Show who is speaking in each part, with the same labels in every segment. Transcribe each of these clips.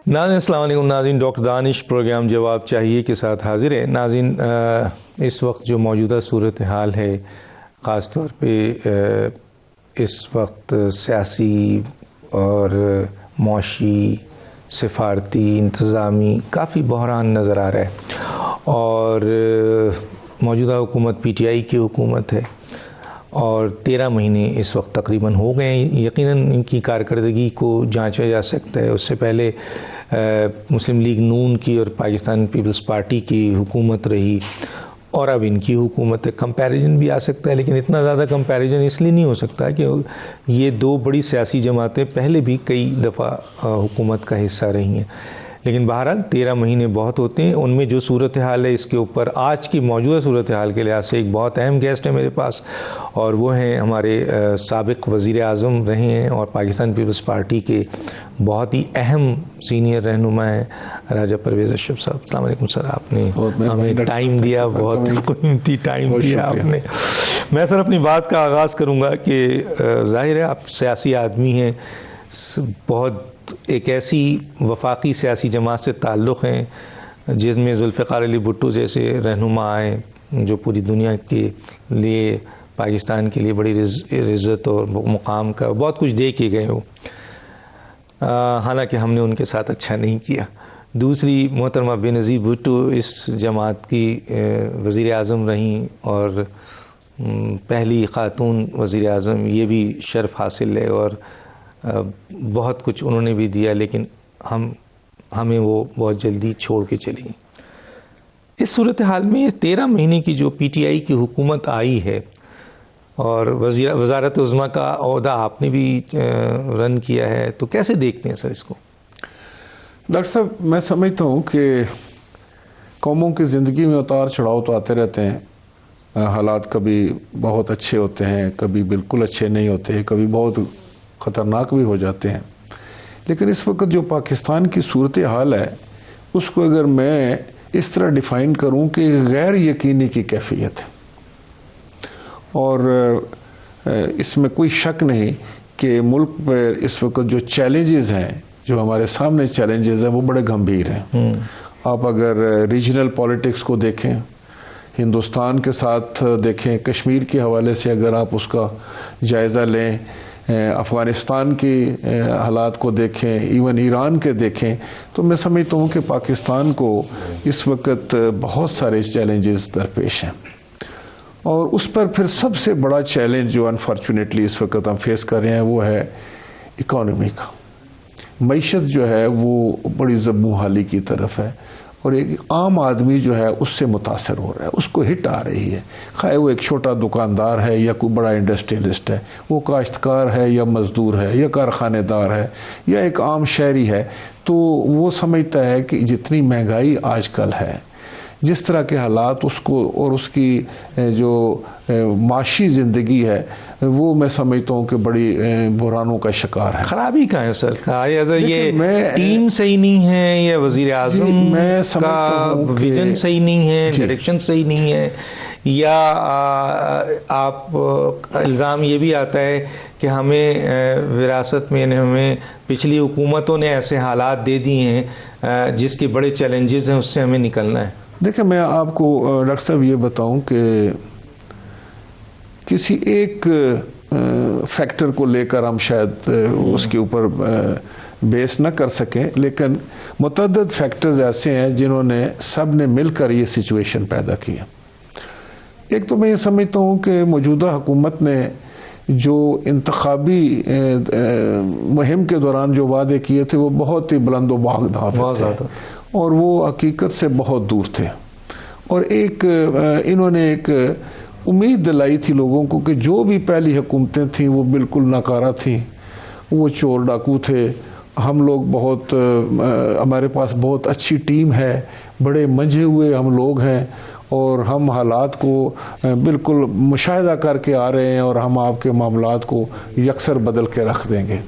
Speaker 1: ناظرین السلام علیکم. ناظرین ڈاکٹر دانش پروگرام جواب چاہیے کے ساتھ حاضر ہے. ناظرین اس وقت جو موجودہ صورتحال ہے، خاص طور پہ اس وقت سیاسی اور معاشی، سفارتی، انتظامی کافی بحران نظر آ رہا ہے، اور موجودہ حکومت پی ٹی آئی کی حکومت ہے اور 13 مہینے اس وقت تقریباً ہو گئے ہیں. یقیناً ان کی کارکردگی کو جانچا جا سکتا ہے. اس سے پہلے مسلم لیگ نون کی اور پاکستان پیپلز پارٹی کی حکومت رہی، اور اب ان کی حکومت ہے. کمپیریزن بھی آ سکتا ہے، لیکن اتنا زیادہ کمپیریزن اس لیے نہیں ہو سکتا کہ یہ دو بڑی سیاسی جماعتیں پہلے بھی کئی دفعہ حکومت کا حصہ رہی ہیں. لیکن بہرحال 13 مہینے بہت ہوتے ہیں. ان میں جو صورتحال ہے، اس کے اوپر آج کی موجودہ صورتحال کے لحاظ سے ایک بہت اہم گیسٹ ہے میرے پاس، اور وہ ہیں ہمارے سابق وزیر اعظم رہے ہیں اور پاکستان پیپلز پارٹی کے بہت ہی اہم سینئر رہنما ہیں راجہ پرویز اشرف صاحب. السلام علیکم سر. آپ نے ہمیں ٹائم دیا، بہت قیمتی ٹائم دیا آپ نے. میں سر اپنی بات کا آغاز کروں گا کہ ظاہر ہے آپ سیاسی آدمی ہیں، بہت ایک ایسی وفاقی سیاسی جماعت سے تعلق ہیں جس میں ذوالفقار علی بھٹو جیسے رہنما آئے جو پوری دنیا کے لیے، پاکستان کے لیے بڑی عزت اور مقام کا بہت کچھ دے کے گئے ہو، حالانکہ ہم نے ان کے ساتھ اچھا نہیں کیا. دوسری محترمہ بینظیر بھٹو اس جماعت کی وزیر اعظم رہیں اور پہلی خاتون وزیر اعظم، یہ بھی شرف حاصل ہے، اور بہت کچھ انہوں نے بھی دیا، لیکن ہمیں وہ بہت جلدی چھوڑ کے چلی گئیں. اس صورتحال میں 13 مہینے کی جو پی ٹی آئی کی حکومت آئی ہے، اور وزارت عظمیٰ کا عہدہ آپ نے بھی رن کیا ہے، تو کیسے دیکھتے ہیں سر اس کو؟
Speaker 2: ڈاکٹر صاحب، میں سمجھتا ہوں کہ قوموں کی زندگی میں اتار چڑھاؤ تو آتے رہتے ہیں. حالات کبھی بہت اچھے ہوتے ہیں، کبھی بالکل اچھے نہیں ہوتے، کبھی بہت خطرناک بھی ہو جاتے ہیں. لیکن اس وقت جو پاکستان کی صورتحال ہے، اس کو اگر میں اس طرح ڈیفائن کروں کہ غیر یقینی کی کیفیت ہے، اور اس میں کوئی شک نہیں کہ ملک پر اس وقت جو چیلنجز ہیں، جو ہمارے سامنے چیلنجز ہیں، وہ بڑے گمبھیر ہیں. آپ اگر ریجنل پالیٹکس کو دیکھیں، ہندوستان کے ساتھ دیکھیں، کشمیر کے حوالے سے اگر آپ اس کا جائزہ لیں، افغانستان کی حالات کو دیکھیں، ایون ایران کے دیکھیں، تو میں سمجھتا ہوں کہ پاکستان کو اس وقت بہت سارے چیلنجز درپیش ہیں. اور اس پر پھر سب سے بڑا چیلنج جو انفارچونیٹلی اس وقت ہم فیس کر رہے ہیں، وہ ہے اکانومی کا. معیشت جو ہے وہ بڑی زبوں حالی کی طرف ہے، اور ایک عام آدمی جو ہے اس سے متاثر ہو رہا ہے، اس کو ہٹ آ رہی ہے. خواہ وہ ایک چھوٹا دکاندار ہے یا کوئی بڑا انڈسٹریلسٹ ہے، وہ کاشتکار ہے یا مزدور ہے یا کارخانے دار ہے یا ایک عام شہری ہے، تو وہ سمجھتا ہے کہ جتنی مہنگائی آج کل ہے، جس طرح کے حالات اس کو اور اس کی جو معاشی زندگی ہے، وہ میں سمجھتا ہوں کہ بڑی بحرانوں کا شکار ہے.
Speaker 1: خرابی کہاں ہے سر؟ یہ ٹیم صحیح نہیں ہے، یا وزیر اعظم کا ویژن صحیح نہیں ہے، ڈائریکشن صحیح نہیں ہے، یا آپ الزام یہ بھی آتا ہے کہ ہمیں وراثت میں ہمیں پچھلی حکومتوں نے ایسے حالات دے دیے ہیں جس کے بڑے چیلنجز ہیں، اس سے ہمیں نکلنا ہے.
Speaker 2: دیکھیں، میں آپ کو ڈاکٹر صاحب یہ بتاؤں کہ کسی ایک فیکٹر کو لے کر ہم شاید اس کے اوپر بیس نہ کر سکیں، لیکن متعدد فیکٹرز ایسے ہیں جنہوں نے سب نے مل کر یہ سچویشن پیدا کی. ایک تو میں یہ سمجھتا ہوں کہ موجودہ حکومت نے جو انتخابی مہم کے دوران جو وعدے کیے تھے، وہ بہت ہی بلند و باغ تھے، اور وہ حقیقت سے بہت دور تھے. اور انہوں نے ایک امید دلائی تھی لوگوں کو کہ جو بھی پہلی حکومتیں تھیں وہ بالکل ناکارہ تھیں، وہ چور ڈاکو تھے، ہم لوگ بہت ہمارے پاس بہت اچھی ٹیم ہے، بڑے منجھے ہوئے ہم لوگ ہیں، اور ہم حالات کو بالکل مشاہدہ کر کے آ رہے ہیں، اور ہم آپ کے معاملات کو یکسر بدل کے رکھ دیں گے.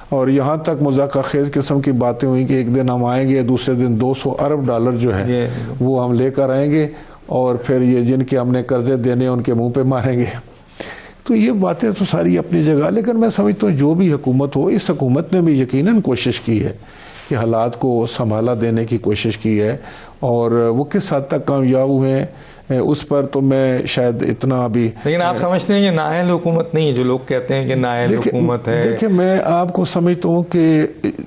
Speaker 2: اور یہاں تک مذاکرہ خیز قسم کی باتیں ہوئیں کہ ایک دن ہم آئیں گے، دوسرے دن $200 ارب جو ہے وہ ہم لے کر آئیں گے، اور پھر یہ جن کے ہم نے قرضے دینے ان کے منہ پہ ماریں گے. تو یہ باتیں تو ساری اپنی جگہ، لیکن میں سمجھتا ہوں جو بھی حکومت ہو، اس حکومت نے بھی یقیناً کوشش کی ہے یہ حالات کو سنبھالا دینے کی کوشش کی ہے، اور وہ کس حد تک کامیاب ہوئے ہیں اس پر تو میں شاید اتنا ابھی.
Speaker 1: لیکن آپ سمجھتے ہیں کہ نااہل حکومت نہیں ہے جو لوگ کہتے ہیں کہ نااہل حکومت ہے؟
Speaker 2: دیکھیں میں آپ کو سمجھتا ہوں کہ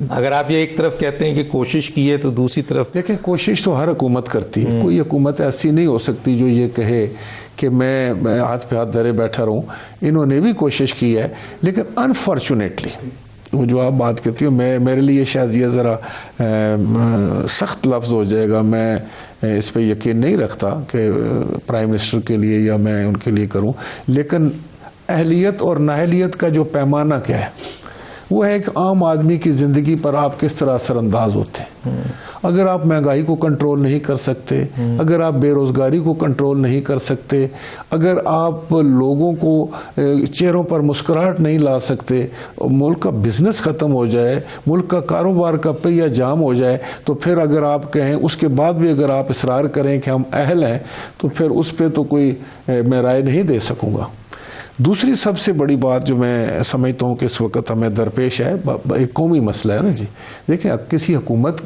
Speaker 1: اگر آپ یہ ایک طرف کہتے ہیں کہ کوشش کی ہے تو دوسری طرف
Speaker 2: دیکھیں کوشش تو ہر حکومت کرتی ہے. کوئی حکومت ایسی نہیں ہو سکتی جو یہ کہے کہ میں ہاتھ پہ ہاتھ دھرے بیٹھا رہوں. انہوں نے بھی کوشش کی ہے، لیکن انفارچونیٹلی وہ جو آپ بات کہتی ہو، میرے لیے شاید یہ ذرا سخت لفظ ہو جائے گا، میں اس پہ یقین نہیں رکھتا کہ پرائم منسٹر کے لیے یا میں ان کے لیے کروں، لیکن اہلیت اور نااہلیت کا جو پیمانہ کیا ہے وہ ہے ایک عام آدمی کی زندگی پر آپ کس طرح اثر انداز ہوتے ہیں. اگر آپ مہنگائی کو کنٹرول نہیں کر سکتے، اگر آپ بے روزگاری کو کنٹرول نہیں کر سکتے، اگر آپ لوگوں کو چہروں پر مسکراہٹ نہیں لا سکتے، ملک کا بزنس ختم ہو جائے، ملک کا کاروبار کا پہیہ جام ہو جائے، تو پھر اگر آپ کہیں اس کے بعد بھی اگر آپ اصرار کریں کہ ہم اہل ہیں، تو پھر اس پہ تو کوئی میں رائے نہیں دے سکوں گا. دوسری سب سے بڑی بات جو میں سمجھتا ہوں کہ اس وقت ہمیں درپیش ہے، ایک قومی مسئلہ ہے نا جی. دیکھیں کسی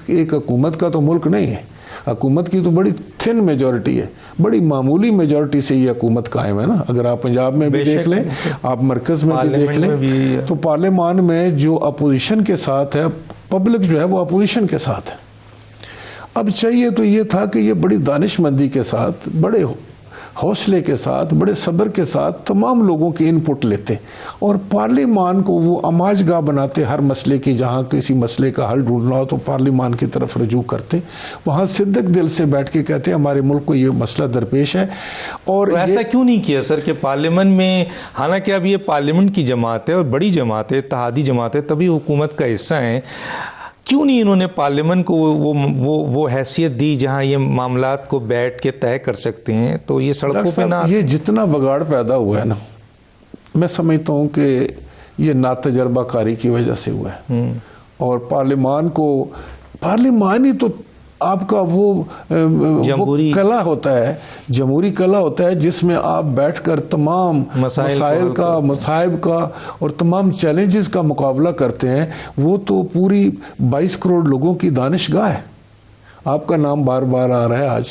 Speaker 2: ایک حکومت کا تو ملک نہیں ہے، حکومت کی تو بڑی تھن میجورٹی ہے، بڑی معمولی میجورٹی سے یہ حکومت قائم ہے نا. اگر آپ پنجاب میں بھی دیکھ لیں، آپ مرکز میں بھی دیکھ لیں، تو پارلیمان میں جو اپوزیشن کے ساتھ ہے، پبلک جو ہے وہ اپوزیشن کے ساتھ ہے. اب چاہیے تو یہ تھا کہ یہ بڑی دانش مندی کے ساتھ، بڑے حوصلے کے ساتھ، بڑے صبر کے ساتھ تمام لوگوں کی ان پٹ لیتے اور پارلیمان کو وہ اماج گاہ بناتے. ہر مسئلے کی جہاں کسی مسئلے کا حل ڈھونڈنا ہو تو پارلیمان کی طرف رجوع کرتے، وہاں صدق دل سے بیٹھ کے کہتے ہمارے ملک کو یہ مسئلہ درپیش ہے. اور
Speaker 1: ایسا کیوں نہیں کیا سر کہ پارلیمنٹ میں، حالانکہ اب یہ پارلیمنٹ کی جماعت ہے اور بڑی جماعت ہے، اتحادی جماعت ہے، تبھی حکومت کا حصہ ہیں، کیوں نہیں انہوں نے پارلیمنٹ کو وہ حیثیت دی جہاں یہ معاملات کو بیٹھ کے طے کر سکتے ہیں؟ تو یہ سڑکوں پہ نہ، یہ
Speaker 2: جتنا بگاڑ پیدا ہوا ہے نا، میں سمجھتا ہوں کہ یہ ناتجربہ کاری کی وجہ سے ہوا ہے. اور پارلیمان ہی تو آپ کا وہ کلا ہوتا ہے، جمہوری کلا ہوتا ہے، جس میں آپ بیٹھ کر تمام مسائل کا، مصائب کا اور تمام چیلنجز کا مقابلہ کرتے ہیں. وہ تو پوری 22 کروڑ لوگوں کی دانشگاہ ہے. آپ کا نام بار بار آ رہا ہے آج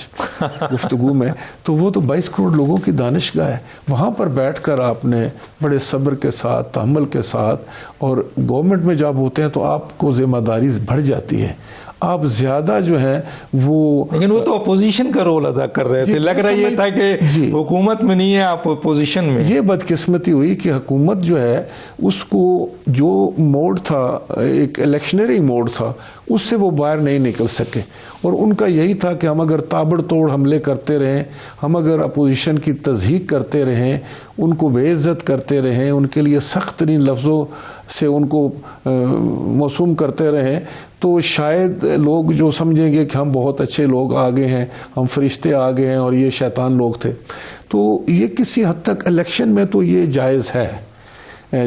Speaker 2: گفتگو میں، تو وہ تو 22 کروڑ لوگوں کی دانشگاہ ہے. وہاں پر بیٹھ کر آپ نے بڑے صبر کے ساتھ، تحمل کے ساتھ، اور گورنمنٹ میں جب ہوتے ہیں تو آپ کو ذمہ داری بڑھ جاتی ہے، آپ زیادہ جو ہے وہ،
Speaker 1: لیکن وہ تو اپوزیشن کا رول ادا کر رہے تھے. لگ رہا یہ تھا کہ حکومت میں نہیں ہے، آپ اپوزیشن میں.
Speaker 2: یہ بدقسمتی ہوئی کہ حکومت جو ہے اس کو جو موڈ تھا، ایک الیکشنری موڈ تھا، اس سے وہ باہر نہیں نکل سکے. اور ان کا یہی تھا کہ ہم اگر تابڑ توڑ حملے کرتے رہیں، ہم اگر اپوزیشن کی تضحیق کرتے رہیں، ان کو بے عزت کرتے رہیں، ان کے لیے سخت ترین لفظوں سے ان کو موسوم کرتے رہیں، تو شاید لوگ جو سمجھیں گے کہ ہم بہت اچھے لوگ آ گئے ہیں، ہم فرشتے آ گئے ہیں اور یہ شیطان لوگ تھے. تو یہ کسی حد تک الیکشن میں تو یہ جائز ہے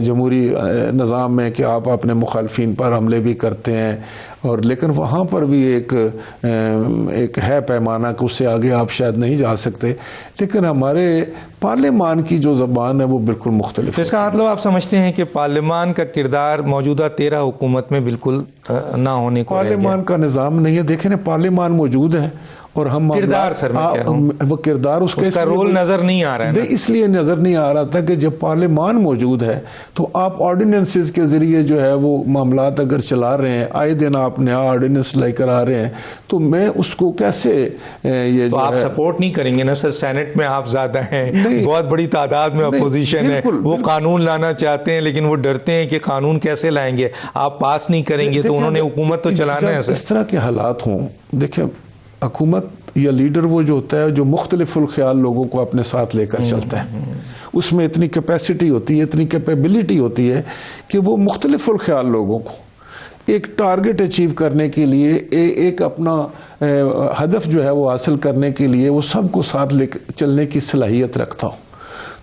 Speaker 2: جمہوری نظام میں کہ آپ اپنے مخالفین پر حملے بھی کرتے ہیں، اور لیکن وہاں پر بھی ایک ہے پیمانہ کہ اس سے آگے آپ شاید نہیں جا سکتے. لیکن ہمارے پارلیمان کی جو زبان ہے وہ بالکل مختلف ہے.
Speaker 1: اس کا مطلب آپ سمجھتے ہیں کہ پارلیمان کا کردار موجودہ 13 حکومت میں بالکل نہ ہونے کو،
Speaker 2: پارلیمان کا نظام نہیں ہے. دیکھیں نا، پارلیمان موجود ہے اور ہم
Speaker 1: کردار، سر میں کہہ رہا ہوں،
Speaker 2: وہ کردار اس کا
Speaker 1: رول نظر نہیں آ رہا ہے.
Speaker 2: اس لیے نظر نہیں آ رہا تھا کہ جب پارلیمان موجود ہے تو آپ آرڈیننسز کے ذریعے جو ہے وہ معاملات اگر چلا رہے ہیں، آئے دن آپ نیا آرڈیننس لے کر آ رہے ہیں، تو میں اس کو کیسے یہ
Speaker 1: تو آپ سپورٹ نہیں کریں گے نا سر؟ سینٹ میں آپ زیادہ ہیں، بہت بڑی تعداد میں اپوزیشن ہے، وہ قانون لانا چاہتے ہیں لیکن وہ ڈرتے ہیں کہ قانون کیسے لائیں گے، آپ پاس نہیں کریں گے تو انہوں نے حکومت تو چلانا ہے.
Speaker 2: اس طرح کے حالات ہوں، دیکھیں حکومت یا لیڈر وہ جو ہوتا ہے جو مختلف الخیال لوگوں کو اپنے ساتھ لے کر چلتا ہے، اس میں اتنی کیپیسٹی ہوتی ہے، اتنی کیپیبلٹی ہوتی ہے کہ وہ مختلف الخیال لوگوں کو ایک ٹارگٹ اچیو کرنے کے لیے، ایک اپنا ہدف جو ہے وہ حاصل کرنے کے لیے وہ سب کو ساتھ لے چلنے کی صلاحیت رکھتا ہو.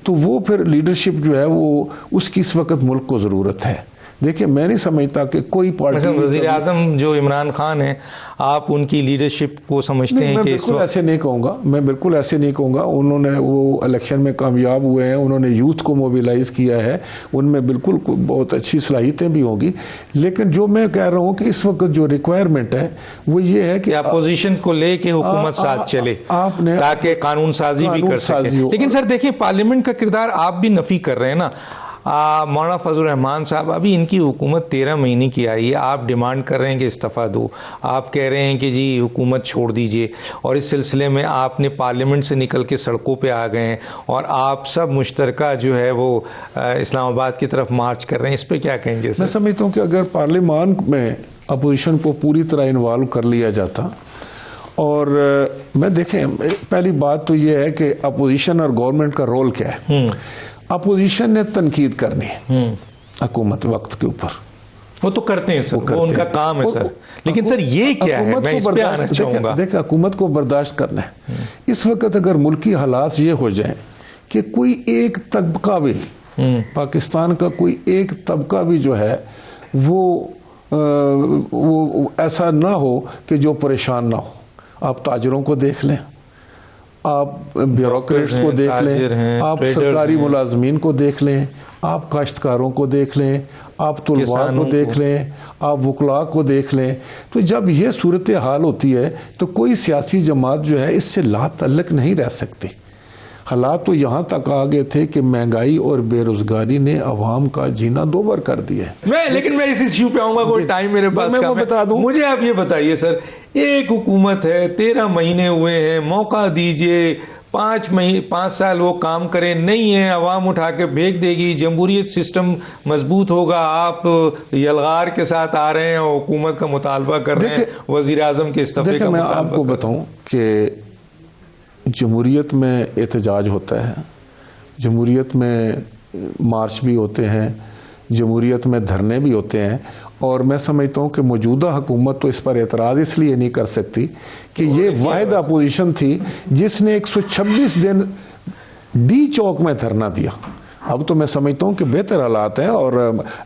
Speaker 2: تو وہ پھر لیڈرشپ جو ہے وہ اس کی اس وقت ملک کو ضرورت ہے. دیکھیں میں نہیں سمجھتا کہ کوئی پارٹی
Speaker 1: مثلا وزیر اعظم جو عمران خان ہیں، آپ ان کی لیڈرشپ کو سمجھتے ہیں
Speaker 2: میں
Speaker 1: کہ اس
Speaker 2: بالکل ایسے نہیں کہوں گا، میں بالکل ایسے نہیں کہوں گا. انہوں نے وہ الیکشن میں کامیاب ہوئے ہیں، انہوں نے یوتھ کو موبیلائز کیا ہے، ان میں بالکل بہت اچھی صلاحیتیں بھی ہوں گی. لیکن جو میں کہہ رہا ہوں کہ اس وقت جو ریکوائرمنٹ ہے وہ یہ ہے کہ
Speaker 1: اپوزیشن کو لے کے حکومت ساتھ چلے تاکہ قانون سازی بھی کر سکے. لیکن سر دیکھیں پارلیمنٹ کا کردار آپ بھی نفی کر رہے ہیں نا. مولانا فضل الرحمان صاحب، ابھی ان کی حکومت 13 مہینے کی آئی ہے، آپ ڈیمانڈ کر رہے ہیں کہ استعفیٰ دو، آپ کہہ رہے ہیں کہ جی حکومت چھوڑ دیجئے، اور اس سلسلے میں آپ نے پارلیمنٹ سے نکل کے سڑکوں پہ آ گئے ہیں اور آپ سب مشترکہ جو ہے وہ اسلام آباد کی طرف مارچ کر رہے ہیں. اس پہ کیا کہیں گے سر؟
Speaker 2: میں سمجھتا ہوں کہ اگر پارلیمان میں اپوزیشن کو پوری طرح انوالو کر لیا جاتا، اور میں دیکھیں پہلی بات تو یہ ہے کہ اپوزیشن اور گورنمنٹ کا رول کیا ہے. اپوزیشن نے تنقید کرنی ہے حکومت وقت کے اوپر،
Speaker 1: وہ تو کرتے ہیں سر، وہ ان کا کام ہے سر. لیکن سر یہ کیا ہے، میں اس پہ آنا چاہوں گا.
Speaker 2: دیکھیں حکومت کو برداشت کرنا ہے. اس وقت اگر ملکی حالات یہ ہو جائیں کہ کوئی ایک طبقہ بھی، پاکستان کا کوئی ایک طبقہ بھی جو ہے وہ ایسا نہ ہو کہ جو پریشان نہ ہو. آپ تاجروں کو دیکھ لیں، آپ بیوروکریٹس کو دیکھ لیں، آپ سرکاری ملازمین کو دیکھ لیں، آپ کاشتکاروں کو دیکھ لیں، آپ طلباء کو دیکھ لیں، آپ وکلاء کو دیکھ لیں. تو جب یہ صورتحال ہوتی ہے تو کوئی سیاسی جماعت جو ہے اس سے لا تعلق نہیں رہ سکتی. حالات تو یہاں تک آ گئے تھے کہ مہنگائی اور بے روزگاری نے عوام کا جینا دوبر کر دیا ہے.
Speaker 1: لیکن میں اس ایشو پہ آؤں گا، کوئی ٹائم میرے پاس
Speaker 2: میں وہ بتا دوں.
Speaker 1: مجھے آپ یہ بتائیے سر، ایک حکومت ہے، 13 مہینے ہوئے ہیں، موقع دیجئے، 5 سال وہ کام کرے، نہیں ہے عوام اٹھا کے پھینک دے گی، جمہوریت سسٹم مضبوط ہوگا. آپ یلغار کے ساتھ آ رہے ہیں اور حکومت کا مطالبہ کر رہے ہیں، وزیر اعظم کے استعفے کا مطالبہ.
Speaker 2: میں آپ کو بتاؤں کہ جمہوریت میں احتجاج ہوتا ہے، جمہوریت میں مارچ بھی ہوتے ہیں، جمہوریت میں دھرنے بھی ہوتے ہیں، اور میں سمجھتا ہوں کہ موجودہ حکومت تو اس پر اعتراض اس لیے نہیں کر سکتی کہ یہ واحد اپوزیشن تھی جس نے 126 دن ڈی چوک میں دھرنا دیا. اب تو میں سمجھتا ہوں کہ بہتر حالات ہیں، اور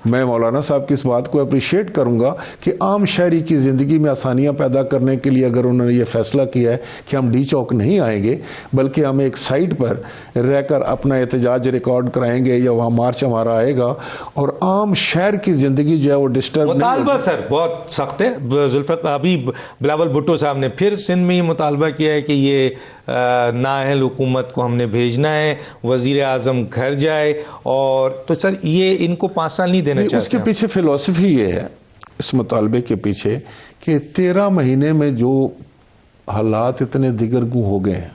Speaker 2: میں مولانا صاحب کی اس بات کو اپریشیٹ کروں گا کہ عام شہری کی زندگی میں آسانیاں پیدا کرنے کے لیے اگر انہوں نے یہ فیصلہ کیا ہے کہ ہم ڈی چوک نہیں آئیں گے بلکہ ہم ایک سائٹ پر رہ کر اپنا احتجاج ریکارڈ کرائیں گے یا وہاں مارچ ہمارا آئے گا، اور عام شہر کی زندگی جو ہے وہ ڈسٹرب نہیں ہوگی.
Speaker 1: مطالبہ سر بہت سخت ہے. ذوالفقار ابھی بلاول بھٹو صاحب نے پھر سندھ میں یہ مطالبہ کیا ہے کہ یہ نااہل حکومت کو ہم نے بھیجنا ہے، وزیر اعظم گھر جائے. اور تو سر یہ ان کو 5 سال نہیں دینا چاہتے.
Speaker 2: اس کے پیچھے فلسفی یہ ہے، اس مطالبے کے پیچھے، کہ 13 مہینے میں جو حالات اتنے دیگرگوں ہو گئے ہیں،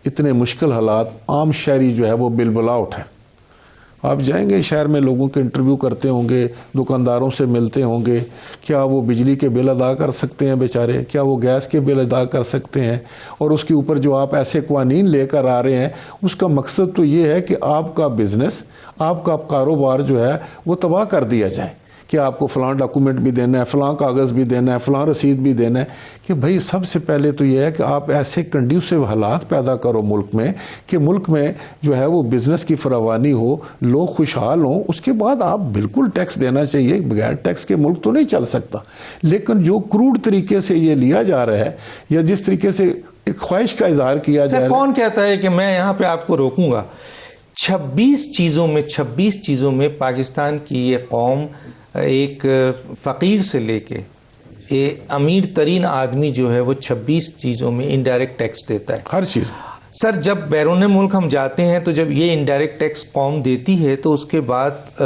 Speaker 2: اتنے مشکل حالات، عام شہری جو ہے وہ بلبلا اٹھے. آپ جائیں گے شہر میں، لوگوں کے انٹرویو کرتے ہوں گے، دکانداروں سے ملتے ہوں گے، کیا وہ بجلی کے بل ادا کر سکتے ہیں بیچارے، کیا وہ گیس کے بل ادا کر سکتے ہیں. اور اس کے اوپر جو آپ ایسے قوانین لے کر آ رہے ہیں، اس کا مقصد تو یہ ہے کہ آپ کا بزنس، آپ کا کاروبار جو ہے وہ تباہ کر دیا جائے، کہ آپ کو فلاں ڈاکومنٹ بھی دینا ہے، فلاں کاغذ بھی دینا ہے، فلاں رسید بھی دینا ہے. کہ بھئی سب سے پہلے تو یہ ہے کہ آپ ایسے کنڈیوسیو حالات پیدا کرو ملک میں کہ ملک میں جو ہے وہ بزنس کی فراوانی ہو، لوگ خوشحال ہوں. اس کے بعد آپ بالکل ٹیکس دینا چاہیے، بغیر ٹیکس کے ملک تو نہیں چل سکتا. لیکن جو کروڈ طریقے سے یہ لیا جا رہا ہے، یا جس طریقے سے ایک خواہش کا اظہار کیا جا رہا ہے.
Speaker 1: کون کہتا ہے کہ میں یہاں پہ آپ کو روکوں گا؟ 26 چیزوں میں پاکستان کی یہ قوم ایک فقیر سے لے کے امیر ترین آدمی جو ہے وہ 26 چیزوں میں انڈائریکٹ ٹیکس دیتا ہے.
Speaker 2: ہر چیز.
Speaker 1: سر جب بیرون ملک ہم جاتے ہیں تو جب یہ انڈائریکٹ ٹیکس قوم دیتی ہے تو اس کے بعد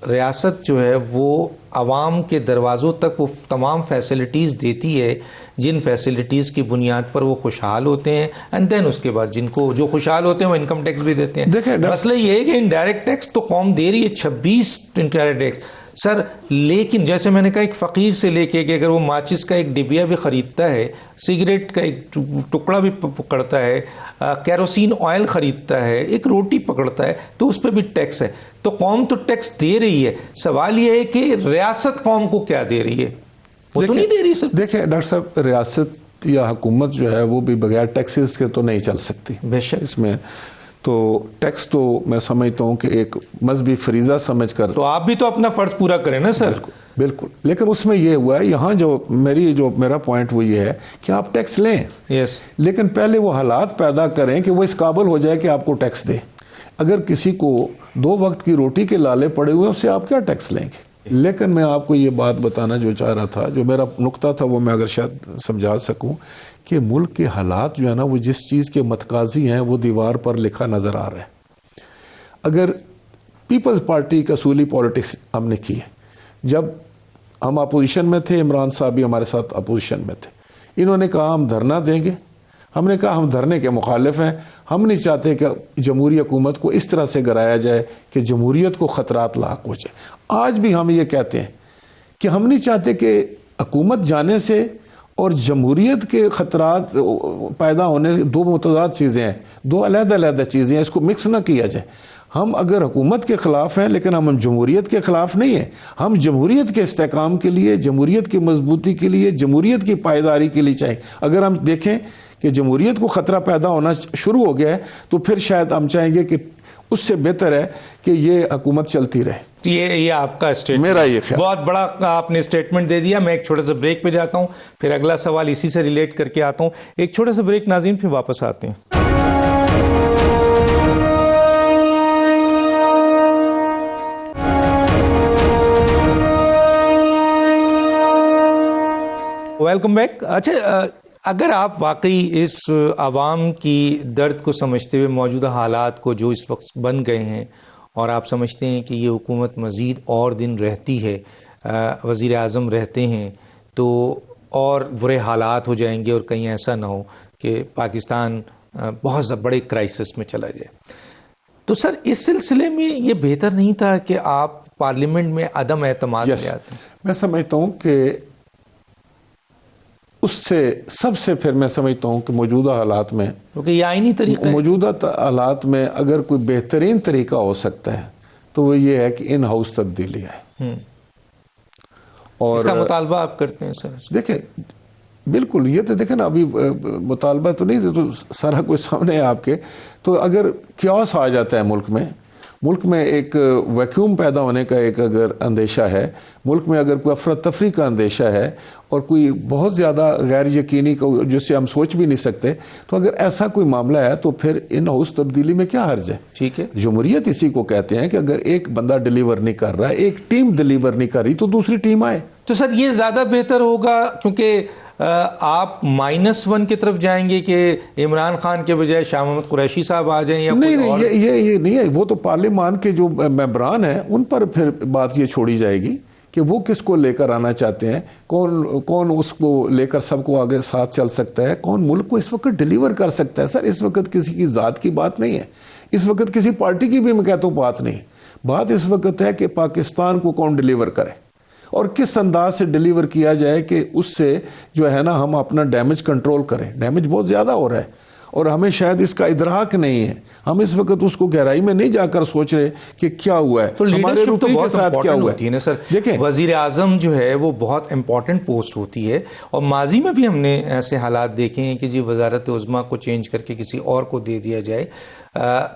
Speaker 1: ریاست جو ہے وہ عوام کے دروازوں تک وہ تمام فیسلٹیز دیتی ہے جن فیسلٹیز کی بنیاد پر وہ خوشحال ہوتے ہیں، اینڈ دین اس کے بعد جن کو جو خوشحال ہوتے ہیں وہ انکم ٹیکس بھی دیتے ہیں. مسئلہ یہ ہے کہ انڈائریکٹ ٹیکس تو قوم دے رہی ہے 26 انڈائریکٹ ٹیکس سر. لیکن جیسے میں نے کہا ایک فقیر سے لے کے کہ اگر وہ ماچس کا ایک ڈبیا بھی خریدتا ہے، سگریٹ کا ایک ٹکڑا بھی پکڑتا ہے، کیروسین آئل خریدتا ہے، ایک روٹی پکڑتا ہے، تو اس پہ بھی ٹیکس ہے. تو قوم تو ٹیکس دے رہی ہے. سوال یہ ہے کہ ریاست قوم کو کیا دے رہی ہے؟ وہ تو نہیں دے رہی سر.
Speaker 2: دیکھیں ڈاکٹر صاحب، ریاست یا حکومت جو ہے وہ بھی بغیر ٹیکسز کے تو نہیں چل سکتی.
Speaker 1: بے شک.
Speaker 2: اس میں تو ٹیکس تو میں سمجھتا ہوں کہ ایک مذہبی فریضہ سمجھ کر.
Speaker 1: تو آپ بھی تو اپنا فرض پورا کریں نا سر.
Speaker 2: بالکل. لیکن اس میں یہ ہوا ہے یہاں جو میرا پوائنٹ وہ یہ ہے کہ آپ ٹیکس لیں, لیکن پہلے وہ حالات پیدا کریں کہ وہ اس قابل ہو جائے کہ آپ کو ٹیکس دے. اگر کسی کو 2 وقت کی روٹی کے لالے پڑے ہوئے اس سے آپ کیا ٹیکس لیں گے؟ لیکن میں آپ کو یہ بات بتانا جو چاہ رہا تھا, جو میرا نقطہ تھا وہ میں اگر شاید سمجھا سکوں کہ ملک کے حالات جو ہے نا وہ جس چیز کے متقاضی ہیں وہ دیوار پر لکھا نظر آ رہا ہے. اگر پیپلز پارٹی کا اصولی پالیٹکس ہم نے کی ہے, جب ہم اپوزیشن میں تھے, عمران صاحب بھی ہمارے ساتھ اپوزیشن میں تھے, انہوں نے کہا ہم دھرنا دیں گے, ہم نے کہا ہم دھرنے کے مخالف ہیں, ہم نہیں چاہتے کہ جمہوری حکومت کو اس طرح سے گرایا جائے کہ جمہوریت کو خطرات لاحق ہو جائے. آج بھی ہم یہ کہتے ہیں کہ ہم نہیں چاہتے کہ حکومت جانے سے اور جمہوریت کے خطرات پیدا ہونے 2 متضاد چیزیں ہیں, 2 علیحدہ چیزیں ہیں, اس کو مکس نہ کیا جائے. ہم اگر حکومت کے خلاف ہیں لیکن ہم جمہوریت کے خلاف نہیں ہیں. ہم جمہوریت کے استحکام کے لیے, جمہوریت کی مضبوطی کے لیے, جمہوریت کی پائیداری کے لیے چاہیے. اگر ہم دیکھیں کہ جمہوریت کو خطرہ پیدا ہونا شروع ہو گیا ہے تو پھر شاید ہم چاہیں گے کہ اس سے بہتر ہے کہ یہ حکومت چلتی رہے.
Speaker 1: یہ آپ کا اسٹیٹمنٹ,
Speaker 2: میرا یہ خیال,
Speaker 1: بہت بڑا آپ نے اسٹیٹمنٹ دے دیا. میں ایک چھوٹا سا بریک پہ جاتا ہوں, پھر اگلا سوال اسی سے ریلیٹ کر کے آتا ہوں. ایک چھوٹا سا بریک ناظرین, پھر واپس آتے ہیں. Welcome back. اچھا, اگر آپ واقعی اس عوام کی درد کو سمجھتے ہوئے موجودہ حالات کو جو اس وقت بن گئے ہیں اور آپ سمجھتے ہیں کہ یہ حکومت مزید اور دن رہتی ہے, وزیر اعظم رہتے ہیں, تو اور برے حالات ہو جائیں گے اور کہیں ایسا نہ ہو کہ پاکستان بہت بڑے کرائسس میں چلا جائے, تو سر اس سلسلے میں یہ بہتر نہیں تھا کہ آپ پارلیمنٹ میں عدم اعتماد لے آتے؟
Speaker 2: میں سمجھتا ہوں کہ اس سے سب سے پھر میں سمجھتا ہوں کہ موجودہ حالات میں,
Speaker 1: کیونکہ یہ آئینی طریقہ,
Speaker 2: موجودہ حالات میں اگر کوئی بہترین طریقہ ہو سکتا ہے تو وہ یہ ہے کہ ان ہاؤس تبدیلی ہے. اور
Speaker 1: اس کا مطالبہ آپ کرتے ہیں سر؟
Speaker 2: دیکھیں بالکل, یہ تو دیکھیں نا ابھی مطالبہ تو نہیں, تو سارا کچھ سامنے ہے آپ کے. تو اگر کیوس آ جاتا ہے ملک میں ایک ویکیوم پیدا ہونے کا ایک اگر اندیشہ ہے, ملک میں اگر کوئی افراتفری کا اندیشہ ہے اور کوئی بہت زیادہ غیر یقینی جسے ہم سوچ بھی نہیں سکتے, تو اگر ایسا کوئی معاملہ ہے تو پھر ان ہاؤس تبدیلی میں کیا حرج ہے؟
Speaker 1: ٹھیک ہے,
Speaker 2: جمہوریت اسی کو کہتے ہیں کہ اگر ایک بندہ ڈیلیور نہیں کر رہا ہے, ایک ٹیم ڈیلیور نہیں کر رہی, تو دوسری ٹیم آئے.
Speaker 1: تو سر یہ زیادہ بہتر ہوگا, کیونکہ آپ -1 کی طرف جائیں گے کہ عمران خان کے بجائے شاہ محمود قریشی صاحب آ جائیں, یا
Speaker 2: نہیں, یہ نہیں ہے. وہ تو پارلیمان کے جو ممبران ہیں ان پر پھر بات یہ چھوڑی جائے گی کہ وہ کس کو لے کر آنا چاہتے ہیں, کون اس کو لے کر سب کو آگے ساتھ چل سکتا ہے, کون ملک کو اس وقت ڈیلیور کر سکتا ہے. سر اس وقت کسی کی ذات کی بات نہیں ہے, اس وقت کسی پارٹی کی بھی میں کہتا ہوں بات نہیں. بات اس وقت ہے کہ پاکستان کو کون ڈیلیور کرے اور کس انداز سے ڈیلیور کیا جائے کہ اس سے جو ہے نا ہم اپنا ڈیمیج کنٹرول کریں. ڈیمیج بہت زیادہ ہو رہا ہے اور ہمیں شاید اس کا ادراک نہیں ہے. ہم اس وقت اس کو گہرائی میں نہیں جا کر سوچ رہے کہ کیا ہوا ہے,
Speaker 1: تو
Speaker 2: ہمارے
Speaker 1: لیڈرشپ تو
Speaker 2: روپے کے
Speaker 1: بہت
Speaker 2: ساتھ کیا ہوا
Speaker 1: ہے نا سر. دیکھیں وزیر اعظم جو ہے وہ بہت امپورٹنٹ پوسٹ ہوتی ہے, اور ماضی میں بھی ہم نے ایسے حالات دیکھے ہیں کہ جی وزارت عظمیٰ کو چینج کر کے کسی اور کو دے دیا جائے.